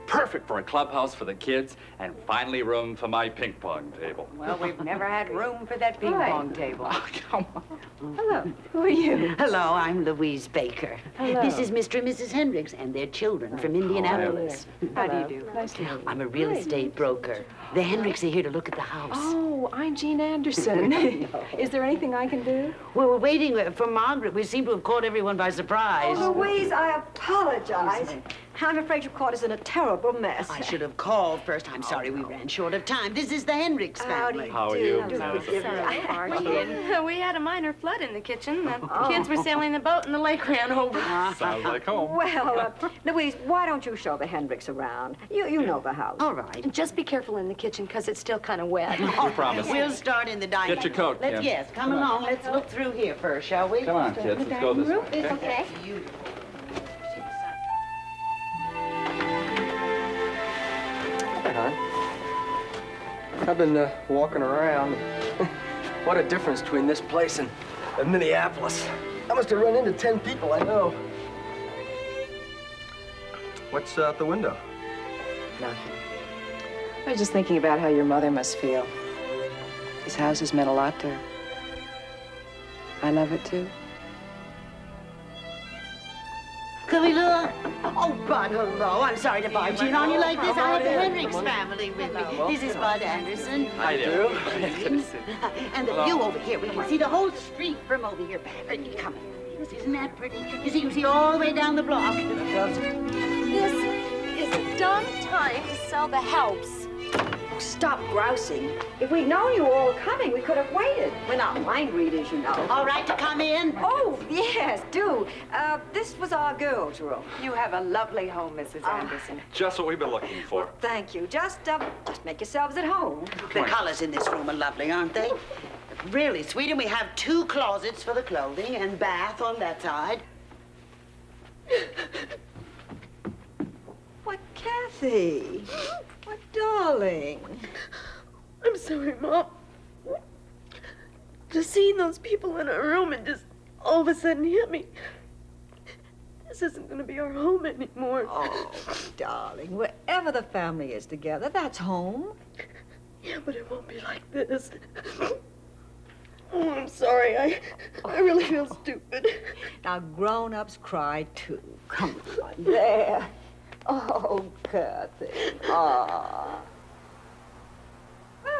Perfect for a clubhouse for the kids, and finally room for my ping pong table. Well, we've never had room for that ping pong table. Oh, come on. Hello. Who are you? Hello, I'm Louise Baker. Hello. This is Mr. and Mrs. Hendricks and their children from Indianapolis. How do you do? Nice to meet you. I'm a real estate broker. The Hendricks are here to look at the house. Oh, I'm Jean Anderson. Is there anything I can do? Well, we're waiting for Margaret. We seem to have caught everyone by surprise. Oh, Louise, I apologize. I'm afraid your caught us in a terrible mess. I should have called first. I'm sorry we ran short of time. This is the Hendricks family. How are you? We had a minor flood in the kitchen. The kids were sailing the boat and the lake ran over. Sounds like home. Well, Louise, why don't you show the Hendricks around? You know the house. All right. Just be careful in the kitchen, because it's still kind of wet. I promise. We'll start in the dining Get your coat, Let's, Kim. yes, come along. Let's look through here first, shall we? Come on, kids. Let's go this way. Okay? Okay. Hi, hon. I've been walking around. What a difference between this place and Minneapolis. I must have run into 10 people I know. What's out the window? Nothing. I was just thinking about how your mother must feel. This house has meant a lot to her. I love it too. Can we look? Oh, Bud, hello. I'm sorry to barge in on you like this. I have the Hendricks family with me. This is Bud Anderson. Hi there. And the view over here, we can see the whole street from over here. Come on. Isn't that pretty? You can see all the way down the block. This is a dumb time to sell the house. Stop grousing. If we'd known you were all coming, we could have waited. We're not mind readers, you know. All right to come in? Oh, yes, do. This was our girls' room. You have a lovely home, Mrs. Anderson. Just what we've been looking for. Thank you. Just make yourselves at home. The colors in this room are lovely, aren't they? Really sweet, and we have 2 closets for the clothing and bath on that side. What, Kathy? What, darling? I'm sorry, Mom. Just seeing those people in our room and just all of a sudden hit me. This isn't going to be our home anymore. Oh, darling, wherever the family is together, that's home. Yeah, but it won't be like this. Oh, I'm sorry. I really feel stupid. Now, grown-ups cry, too. Come on, there. Oh, Kathy. Ah.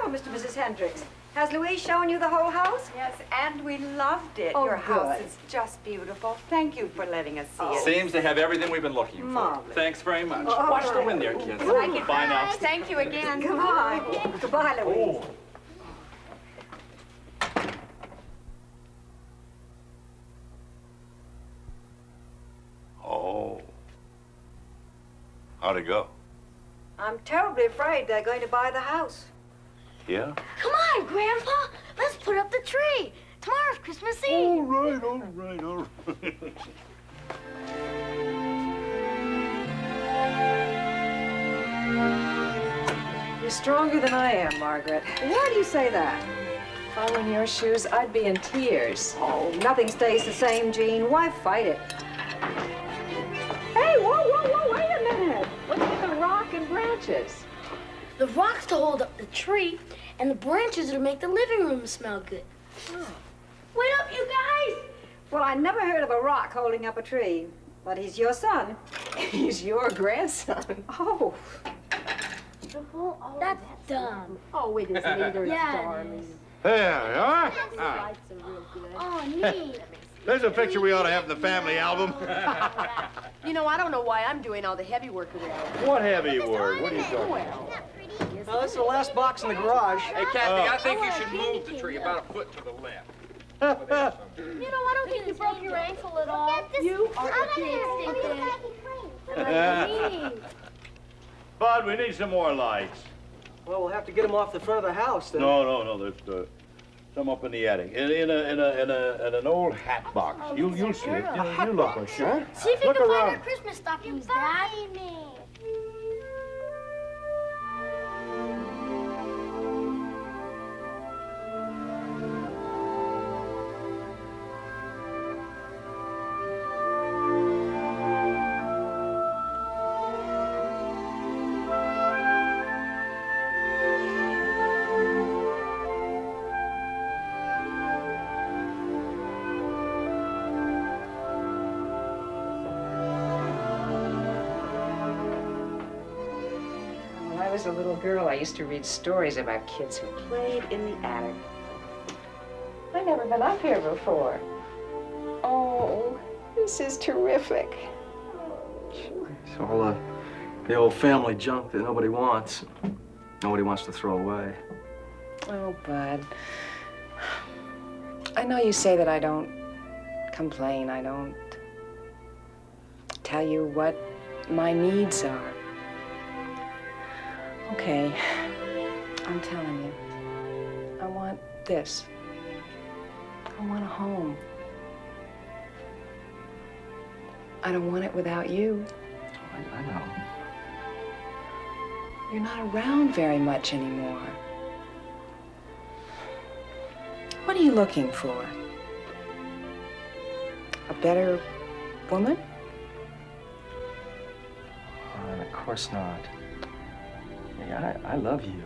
Hello, Mr. and Mrs. Hendricks. Has Louise shown you the whole house? Yes, and we loved it. Oh, Your house good. is just beautiful. Thank you for letting us see it. Seems to have everything we've been looking for. Marvelous. Thanks very much. Oh, Watch the right. wind there, kids. Like it. Bye now. Thank you again. Goodbye. Goodbye, Louise. Oh. How'd it go? I'm terribly afraid they're going to buy the house. Yeah? Come on, Grandpa. Let's put up the tree. Tomorrow's Christmas Eve. All right, all right, all right. You're stronger than I am, Margaret. Why do you say that? If I were in your shoes, I'd be in tears. Oh, nothing stays the same, Jean. Why fight it? Hey, whoa, whoa, whoa, wait a minute. Look at the rock and branches. The rocks to hold up the tree, and the branches to make the living room smell good. Wait up, you guys! Well, I never heard of a rock holding up a tree. But he's your son. He's your grandson. Oh. That's dumb. Oh, it isn't either, Yeah, darling. There you are. Lights are real good. Oh, neat. There's a picture we ought to have in the family album. You know, I don't know why I'm doing all the heavy work around. What heavy word? What are you talking about? Now, this is the last box in the garage. Hey, Kathy, I think you should move the tree about a foot to the left. You know, I don't think you broke your ankle at all. You are a kid. Bud, we need some more lights. Well, we'll have to get them off the front of the house then. No. There's some up in the attic. In an old hat box. You'll see it. You look like that. See if you Look can around. find our Christmas stockings, Dad. When I was a little girl, I used to read stories about kids who played in the attic. I've never been up here before. Oh, this is terrific. It's all the old family junk that nobody wants. Nobody wants to throw away. Oh, Bud. I know you say that I don't complain. I don't tell you what my needs are. Okay, I'm telling you. I want this. I want a home. I don't want it without you. I know. You're not around very much anymore. What are you looking for? A better woman? Of course not. Hey, I love you.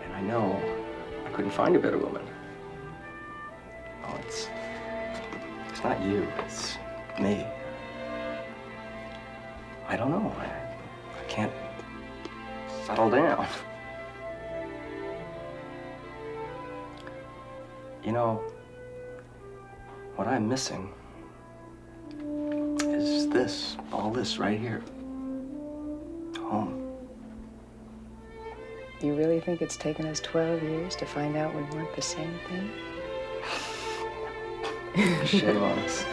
And I know I couldn't find a better woman. Oh, it's not you, it's me. I don't know. I can't settle down. You know, what I'm missing is this, all this right here. Home. You really think it's taken us 12 years to find out we want the same thing? Shame on us.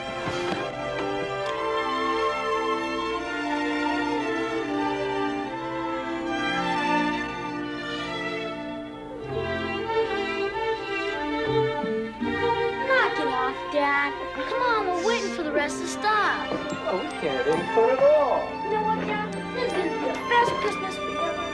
Knock it off, Dad. Come on, we're waiting for the rest to stop. Oh, we can't have any fun at all. You know what, Dad? This is gonna be the best Christmas we ever had.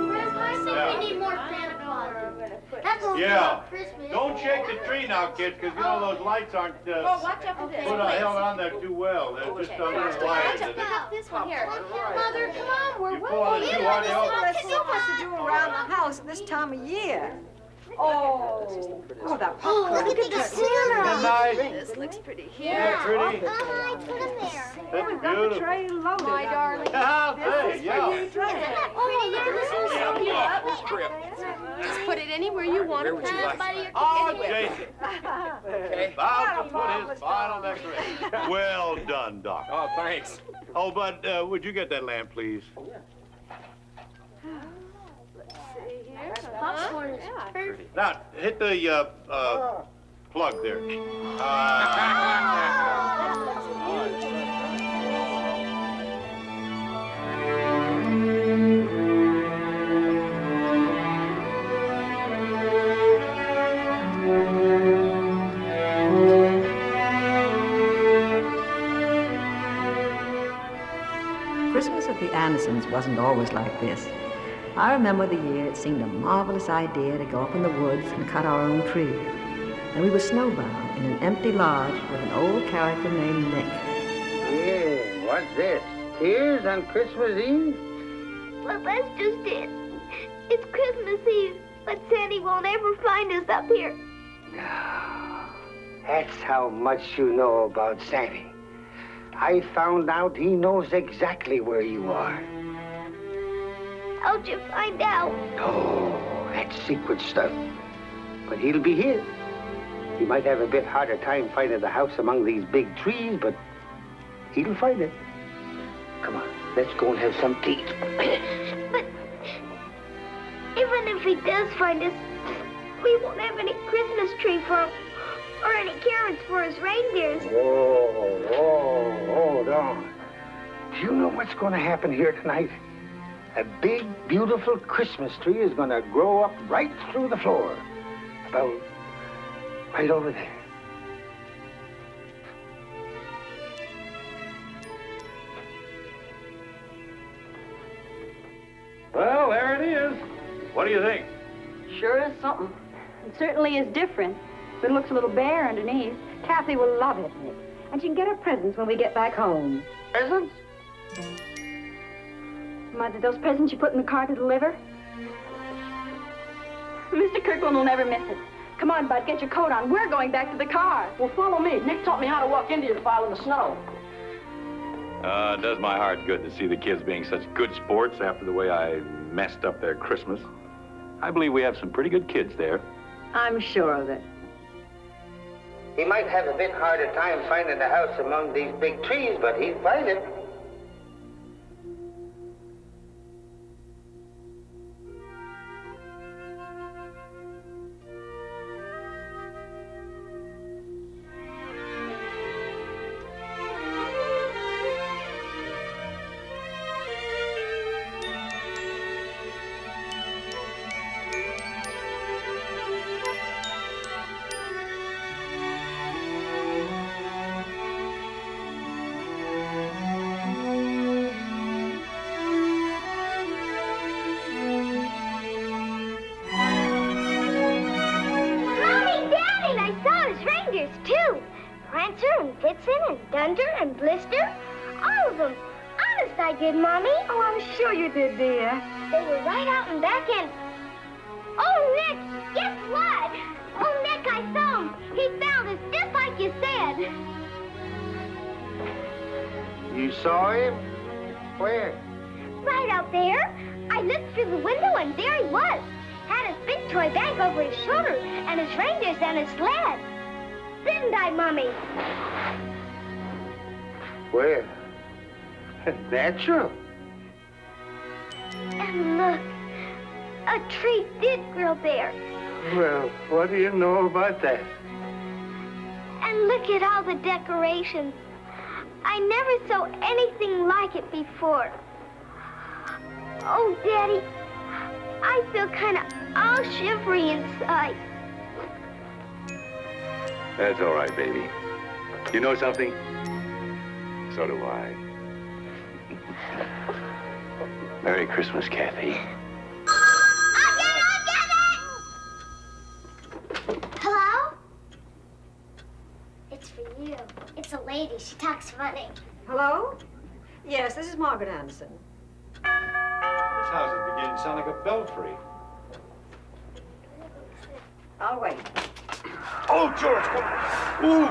Grandpa, I think we need more Santa Clauses. That's what we Yeah. want for Christmas. Don't shake the tree now, kids, because you know those lights aren't watch out for this. put held on there too well. They're just on the wires. Pick up this one here. Mother, come on, we're You pull on it too hard, There's so much to do around the house at this time of year. Oh, that popcorn. Look at the Isn't that nice? This looks pretty Yeah, pretty. I put them there. That's beautiful. Tray loaded. My darling. I'll say, yeah. Isn't that pretty? Yeah, this is so cute. Just put it anywhere you want it. Oh, Jason. About to put his final decoration. Well done, Doc. Oh, thanks. Oh, but would you get that lamp, please? Popcorn is perfect. Now, hit the plug there. Christmas at the Andersons wasn't always like this. I remember the year it seemed a marvelous idea to go up in the woods and cut our own tree. And we were snowbound in an empty lodge with an old character named Nick. Yeah, what's this? Tears on Christmas Eve? Well, that's just it. It's Christmas Eve, but Sandy won't ever find us up here. That's how much you know about Sandy. I found out he knows exactly where you are. How'd you find out? Oh, that's secret stuff. But he'll be here. He might have a bit harder time finding the house among these big trees, but he'll find it. Come on, let's go and have some tea. But even if he does find us, we won't have any Christmas tree for him or any carrots for his reindeers. Hold on. Do you know what's going to happen here tonight? A big, beautiful Christmas tree is going to grow up right through the floor. About right over there. Well, there it is. What do you think? Sure is something. It certainly is different, but it looks a little bare underneath. Kathy will love it, Nick. And she can get her presents when we get back home. Presents? Mother, those presents you put in the car to deliver? Mr. Kirkland will never miss it. Come on, Bud, get your coat on. We're going back to the car. Well, follow me. Nick taught me how to walk into your pile in the snow. It does my heart good to see the kids being such good sports after the way I messed up their Christmas. I believe we have some pretty good kids there. I'm sure of it. He might have a bit harder time finding the house among these big trees, but he'll find it. And Blister, all of them. Honest, I did, Mommy. Oh, I'm sure you did, dear. They were right out in back end. Oh, Nick, guess what? Oh, Nick, I saw him. He found us just like you said. You saw him? Where? Right out there. I looked through the window, and there he was. Had his big toy bag over his shoulder, and his reindeers and his sled. Didn't I, Mommy? Well, natural. And look, a tree did grow there. Well, what do you know about that? And look at all the decorations. I never saw anything like it before. Oh, Daddy, I feel kind of all shivery inside. That's all right, baby. You know something? So do I. Merry Christmas, Kathy. Hello? It's for you. It's a lady. She talks funny. Hello? Yes, this is Margaret Anderson. This house is beginning to sound like a belfry. I'll wait. Oh, George, come on. Ooh,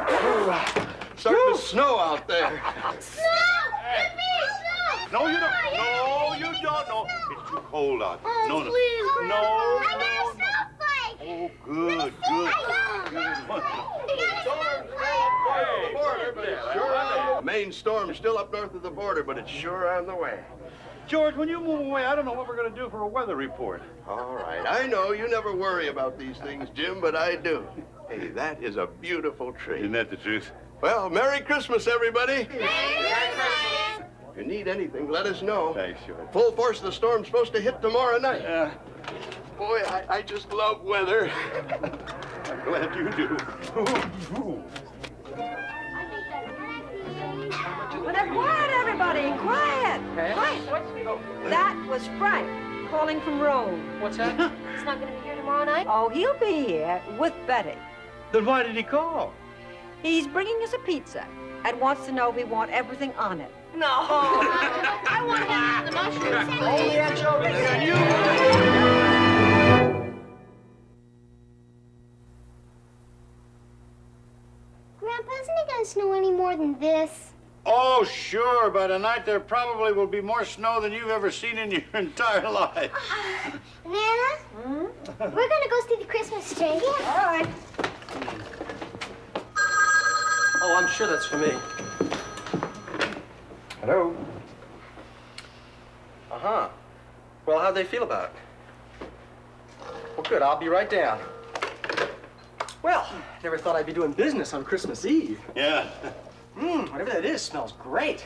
starting to snow out there. Snow! Yippee! Snow! No, you don't. Snow! No, you don't. No, it's too cold out. Oh, No, no. please, No, I got no, a snowflake! Oh, good, good. Main storm's still up north of the border, but it's sure on the way. George, when you move away, I don't know what we're going to do for a weather report. All right, I know you never worry about these things, Jim, but I do. Hey, that is a beautiful tree. Isn't that the truth? Well, Merry Christmas, everybody. Merry Christmas! If you need anything, let us know. Thanks, George. Full force of the storm's supposed to hit tomorrow night. Boy, I just love weather. I'm glad you do. But quiet, everybody, quiet. Quiet. That was Frank calling from Rome. What's that? He's not going to be here tomorrow night? Oh, he'll be here with Betty. Then why did he call? He's bringing us a pizza and wants to know if we want everything on it. No. I want him in the mushrooms. Oh, the anchovies. Grandpa, isn't it going to snow any more than this? Oh, sure. By tonight, there probably will be more snow than you've ever seen in your entire life. Nana? We're going to go see the Christmas tree. All right. Oh, I'm sure that's for me. Hello? Uh-huh. Well, how'd they feel about it? Well, good. I'll be right down. Well, never thought I'd be doing business on Christmas Eve. Yeah. Whatever that is smells great.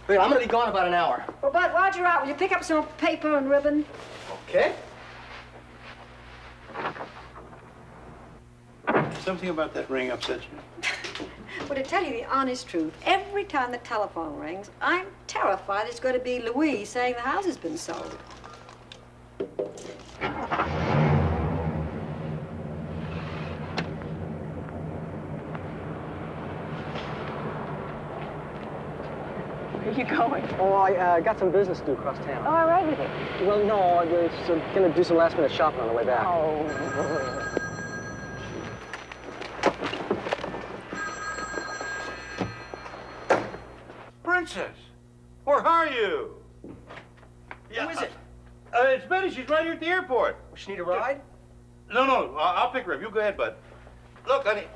Wait, I'm gonna be gone about an hour. Well, Bud, while you're out, will you pick up some paper and ribbon? Okay. Something about that ring upset you? Well, to tell you the honest truth, every time the telephone rings, I'm terrified it's going to be Louise saying the house has been sold. Where are you going? Oh, I got some business to do across town. Oh, all right with it. Well, no, I'm gonna do some last-minute shopping on the way back. Oh. Princess, where are you? Yeah, Who is it? It's Betty. She's right here at the airport. Does she need a ride? No, I'll pick her up. You go ahead, bud. Look, honey.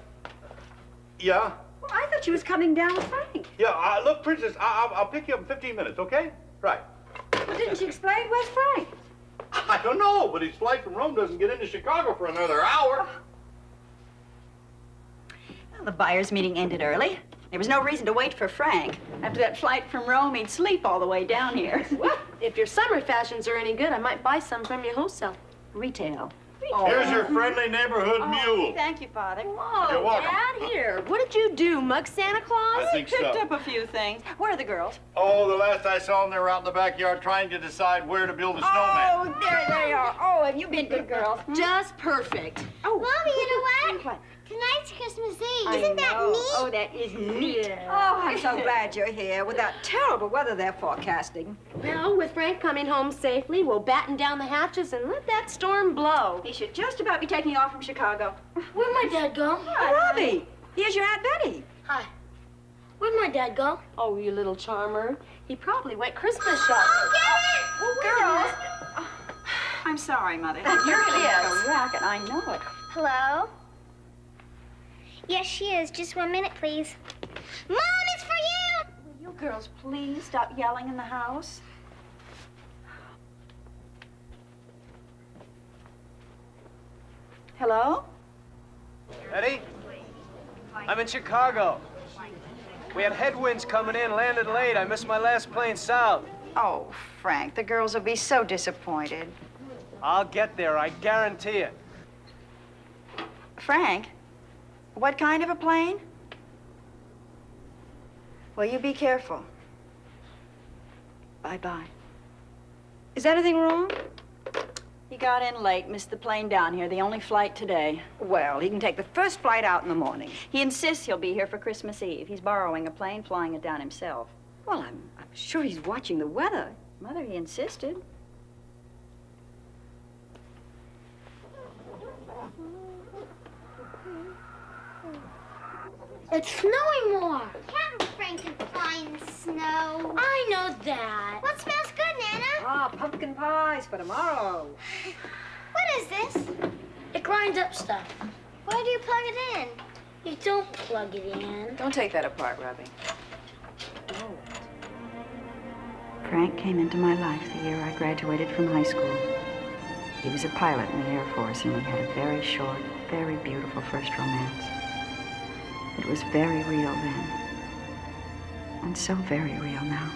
Yeah? Well, I thought she was coming down with Frank. Yeah, look, Princess, I'll pick you up in 15 minutes, okay? Right. Well, didn't she explain? Where's Frank? I don't know, but his flight from Rome doesn't get into Chicago for another hour. Well, the buyers' meeting ended early. There was no reason to wait for Frank. After that flight from Rome, he'd sleep all the way down here. Well, if your summer fashions are any good, I might buy some from your wholesale. Retail. Here's your friendly neighborhood mule. Thank you, Father. Whoa, You're welcome. Dad, here. What did you do, mug Santa Claus? I think Picked so. up a few things. Where are the girls? Oh, the last I saw them, they were out in the backyard trying to decide where to build a snowman. Oh, there they are. Oh, have you been good girls? Just perfect. Oh. Mommy, you know what? Tonight's Christmas Eve. Isn't that neat? Oh, that is neat. Oh, I'm so glad you're here with that terrible weather they're forecasting. Well, with Frank coming home safely, we'll batten down the hatches and let that storm blow. He should just about be taking off from Chicago. Where'd my dad go? Robbie, here's your Aunt Betty. Hi. Where'd my dad go? Oh, you little charmer. He probably went Christmas shopping. Oh, get it! Girls! I'm sorry, Mother. You're a racket. I know it. Hello? Yes, she is. Just 1 minute, please. Mom, it's for you! Will you girls please stop yelling in the house? Hello? Eddie? I'm in Chicago. We had headwinds coming in, landed late. I missed my last plane south. Oh, Frank, the girls will be so disappointed. I'll get there, I guarantee it. Frank, what kind of a plane? Well, you be careful. Bye-bye. Is anything wrong? He got in late, missed the plane down here, the only flight today. Well, he can take the first flight out in the morning. He insists he'll be here for Christmas Eve. He's borrowing a plane, flying it down himself. Well, I'm sure he's watching the weather. Mother, he insisted. It's snowing more. Captain Frank can fly in the snow. I know that. What smells good, Nana? Ah, pumpkin pies for tomorrow. What is this? It grinds up stuff. Why do you plug it in? You don't plug it in. Don't take that apart, Robbie. Frank came into my life the year I graduated from high school. He was a pilot in the Air Force, and we had a very short, very beautiful first romance. It was very real then, and so very real now.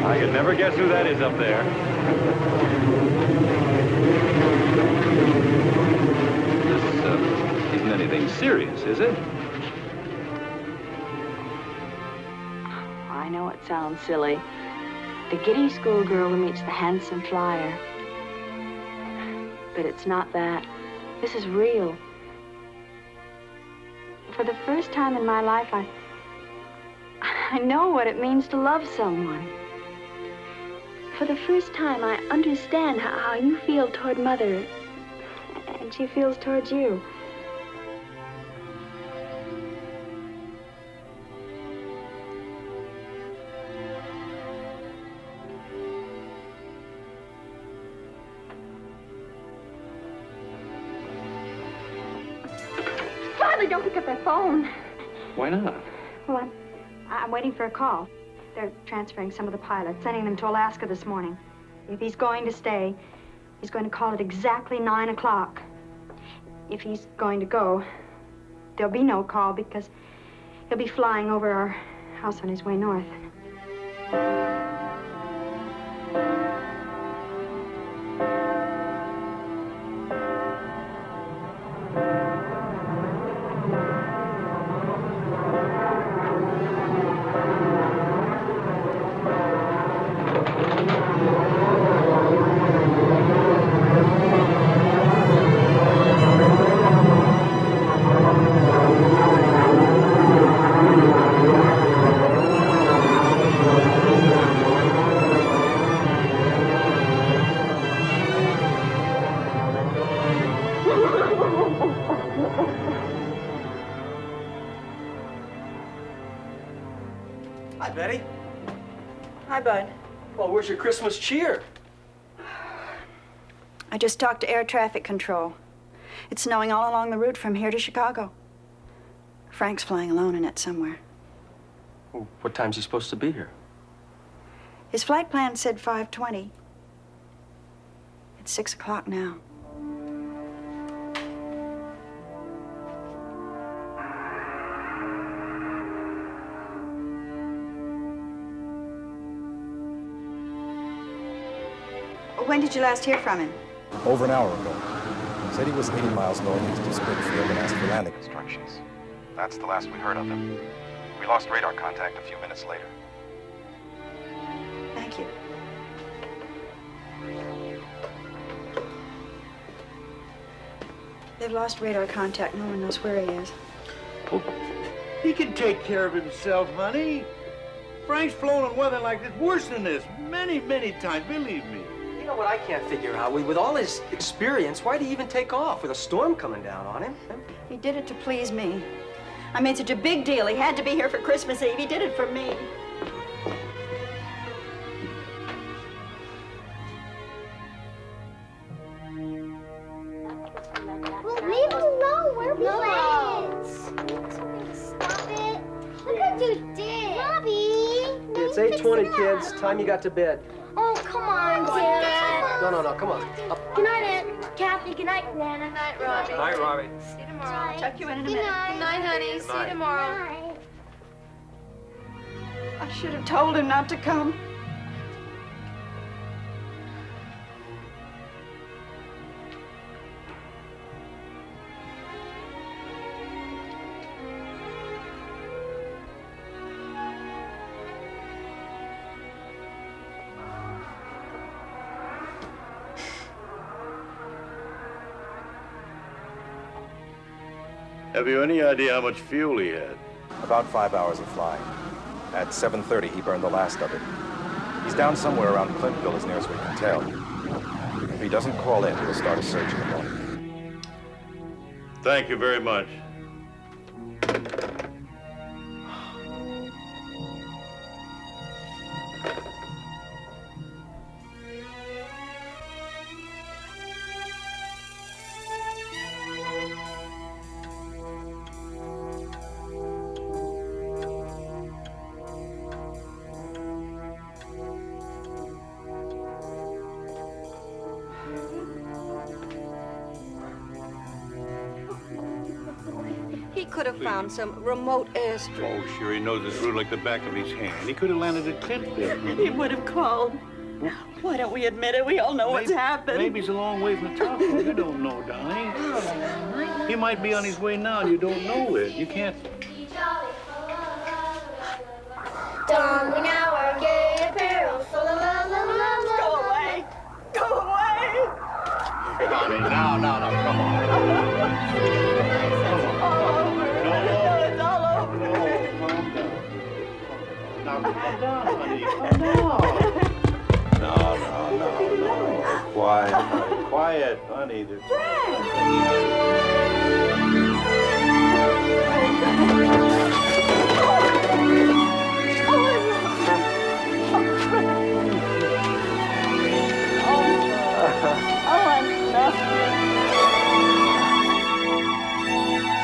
I can never guess who that is up there. This isn't anything serious, is it? I know it sounds silly. The giddy schoolgirl who meets the handsome flyer. But it's not that. This is real. For the first time in my life, I know what it means to love someone. For the first time, I understand how you feel toward Mother, and she feels towards you. Charlie, don't pick up that phone. Why not? Well, I'm waiting for a call. They're transferring some of the pilots, sending them to Alaska this morning. If he's going to stay, he's going to call at exactly 9 o'clock. If he's going to go, there'll be no call because he'll be flying over our house on his way north. Hi, Betty. Hi, Bud. Well, where's your Christmas cheer? I just talked to air traffic control. It's snowing all along the route from here to Chicago. Frank's flying alone in it somewhere. Well, what time's he supposed to be here? His flight plan said 5:20. It's 6 o'clock now. When did you last hear from him? Over an hour ago. Said he was 80 miles northeast of Springfield and asked for landing instructions. That's the last we heard of him. We lost radar contact a few minutes later. Thank you. They've lost radar contact. No one knows where he is. He can take care of himself, honey. Frank's flown in weather like this, worse than this, many, many times, believe me. You know what I can't figure out? With all his experience, why'd he even take off with a storm coming down on him? He did it to please me. I made such a big deal. He had to be here for Christmas Eve. He did it for me. Well, leave him alone. We're friends. Stop it. Look what you did. Robbie. It's 8:20, kids. Time you got to bed. Oh, come on, Dad. No, come on. Good night, Aunt Kathy. Good night, Nana. Good night, Robbie. Night, Robbie. See you tomorrow. Check you in a Good minute. night. Good night, honey. Good See night. you tomorrow. I should have told him not to come. Have you any idea how much fuel he had? About 5 hours of flying. At 7:30, he burned the last of it. He's down somewhere around Clintonville as near as we can tell. If he doesn't call in, we'll start a search in the morning. Thank you very much. He could have found some remote airstrip. Oh, sure, he knows this route like the back of his hand. He could have landed at Clintonville. He would have called. Why don't we admit it? We all know what's happened. Maybe he's a long way from the top. You don't know, darling. He might be on his way now, and you don't know it. You can't... Don we now our gay apparel. La la la la la. Go away. Go away. Honey, now, come on. It's all over. Now, calm down, honey. Calm down. No. Quiet, honey. Quiet, honey.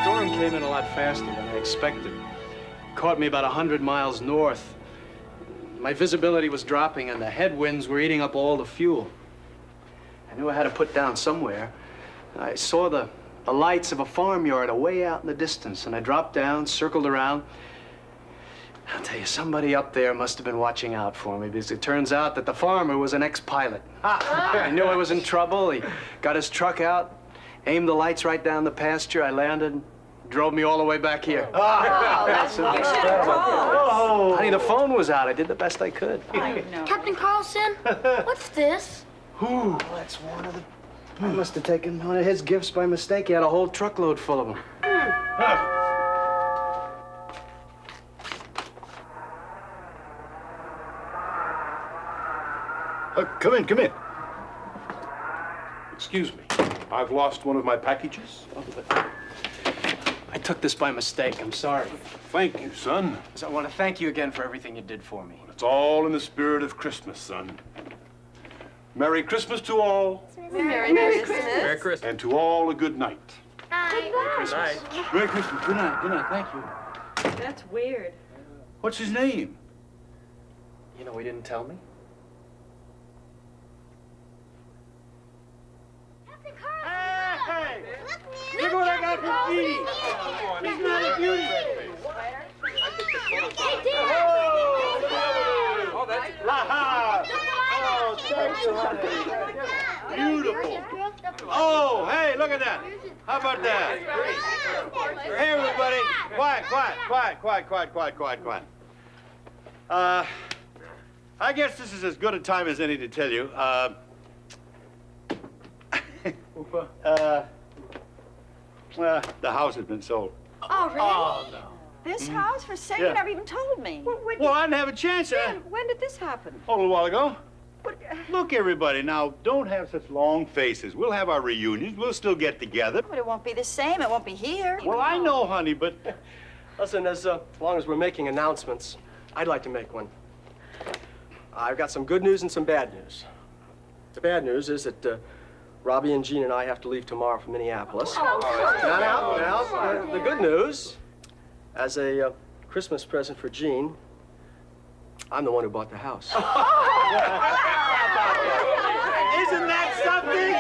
Storm came in a lot faster than I expected. Caught me about 100 miles north. My visibility was dropping and the headwinds were eating up all the fuel. I knew I had to put down somewhere. I saw the lights of a farmyard away out in the distance, and I dropped down, circled around. I'll tell you, somebody up there must have been watching out for me, because it turns out that the farmer was an ex-pilot. I knew I was in trouble. He got his truck out, aimed the lights right down the pasture. I landed, drove me all the way back here. That's incredible. Oh, honey, the phone was out. I did the best I could. I know. Captain Carlson, what's this? Ooh, that's one of the... I must have taken one of his gifts by mistake. He had a whole truckload full of them. Come in. Excuse me. I've lost one of my packages. I took this by mistake. I'm sorry. Thank you, son. I want to thank you again for everything you did for me. It's all in the spirit of Christmas, son. Merry Christmas to all. Merry Christmas. Merry Christmas. And to all a good night. Good night. Merry Christmas. Good night. Thank you. That's weird. What's his name? You know, he didn't tell me. Hey! Look what I got for Dee! He's not a beauty! Oh, that's... Oh, thank you, honey. Beautiful. Oh, hey, look at that. How about that? Hey, everybody. Quiet. I guess this is as good a time as any to tell you. Well, the house has been sold. Oh, really? Oh, no. This house for sale? Yeah. You never even told me. Well, I didn't have a chance. When did this happen? A little while ago. Look, everybody, now, don't have such long faces. We'll have our reunions. We'll still get together. But it won't be the same. It won't be here. Well, I know, honey, but... Listen, as long as we're making announcements, I'd like to make one. I've got some good news and some bad news. The bad news is that Robbie and Jean and I have to leave tomorrow for Minneapolis. Now, the good news, as a Christmas present for Jean, I'm the one who bought the house. Isn't that something?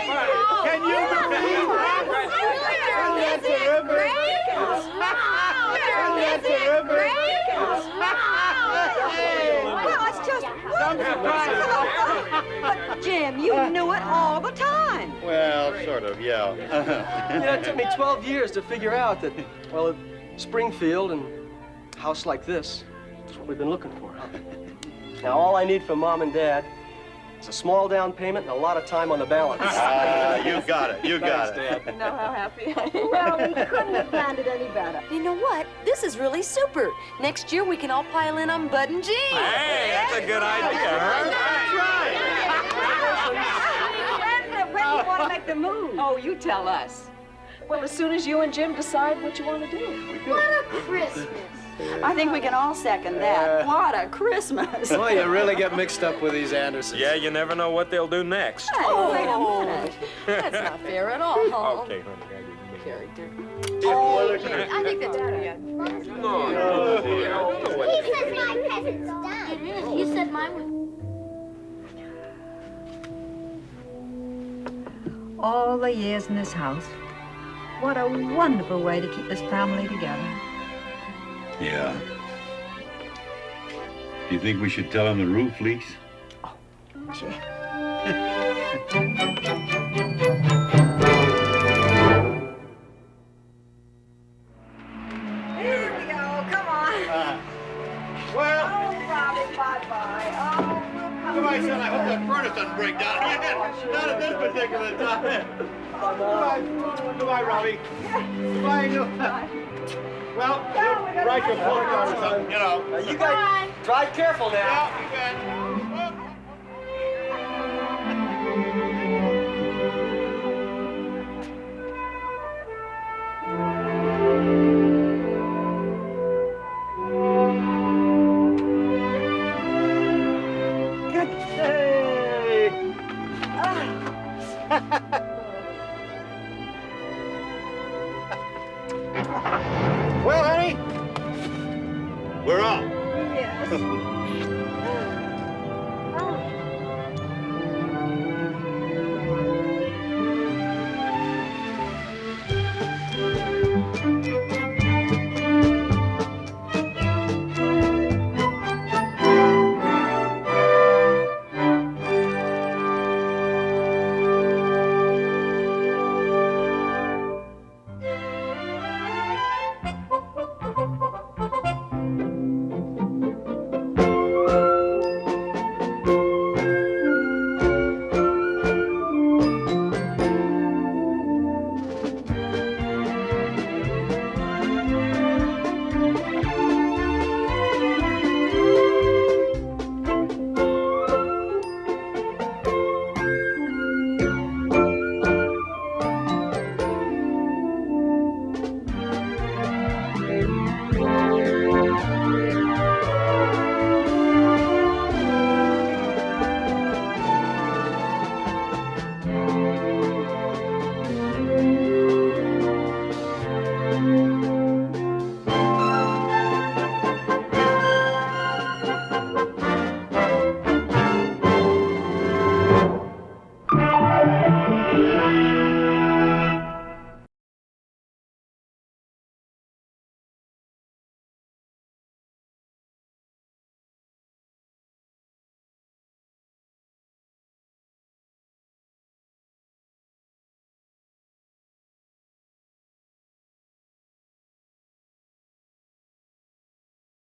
Can you believe that? Isn't that terrific? Isn't that terrific? Well, it's just Some surprise. But, Jim, you knew it all the time. Well, sort of, yeah. You know, it took me 12 years to figure out that, well, Springfield and a house like this is what we've been looking for. Now, all I need from Mom and Dad It's a small down payment and a lot of time on the balance. You got it. You got it. You know how happy I am. Well, we couldn't have planned it any better. You know what? This is really super. Next year, we can all pile in on Bud and Jean. Hey, that's a good idea, When do you want to make the move? Oh, you tell us. Well, as soon as you and Jim decide what you want to do. What a Christmas. I think we can all second that. What a Christmas. Well, you really get mixed up with these Andersons. Yeah, you never know what they'll do next. Hey, wait a minute. That's not fair at all. Okay, honey, I didn't mean Character. Oh, I think that's pretty. He says my present's done. It is. You said mine was. All the years in this house. What a wonderful way to keep this family together. Yeah. Do you think we should tell him the roof leaks? Gee. Here we go. Come on. Well. Oh, Robbie, bye-bye. Oh, we'll come. Goodbye, son. I hope that furnace doesn't break down again. Not at this particular time. Goodbye. Goodbye, Robbie. Goodbye. Goodbye. Well, write your report card or something, you know. You guys drive careful now. Yeah, you bet. Good day.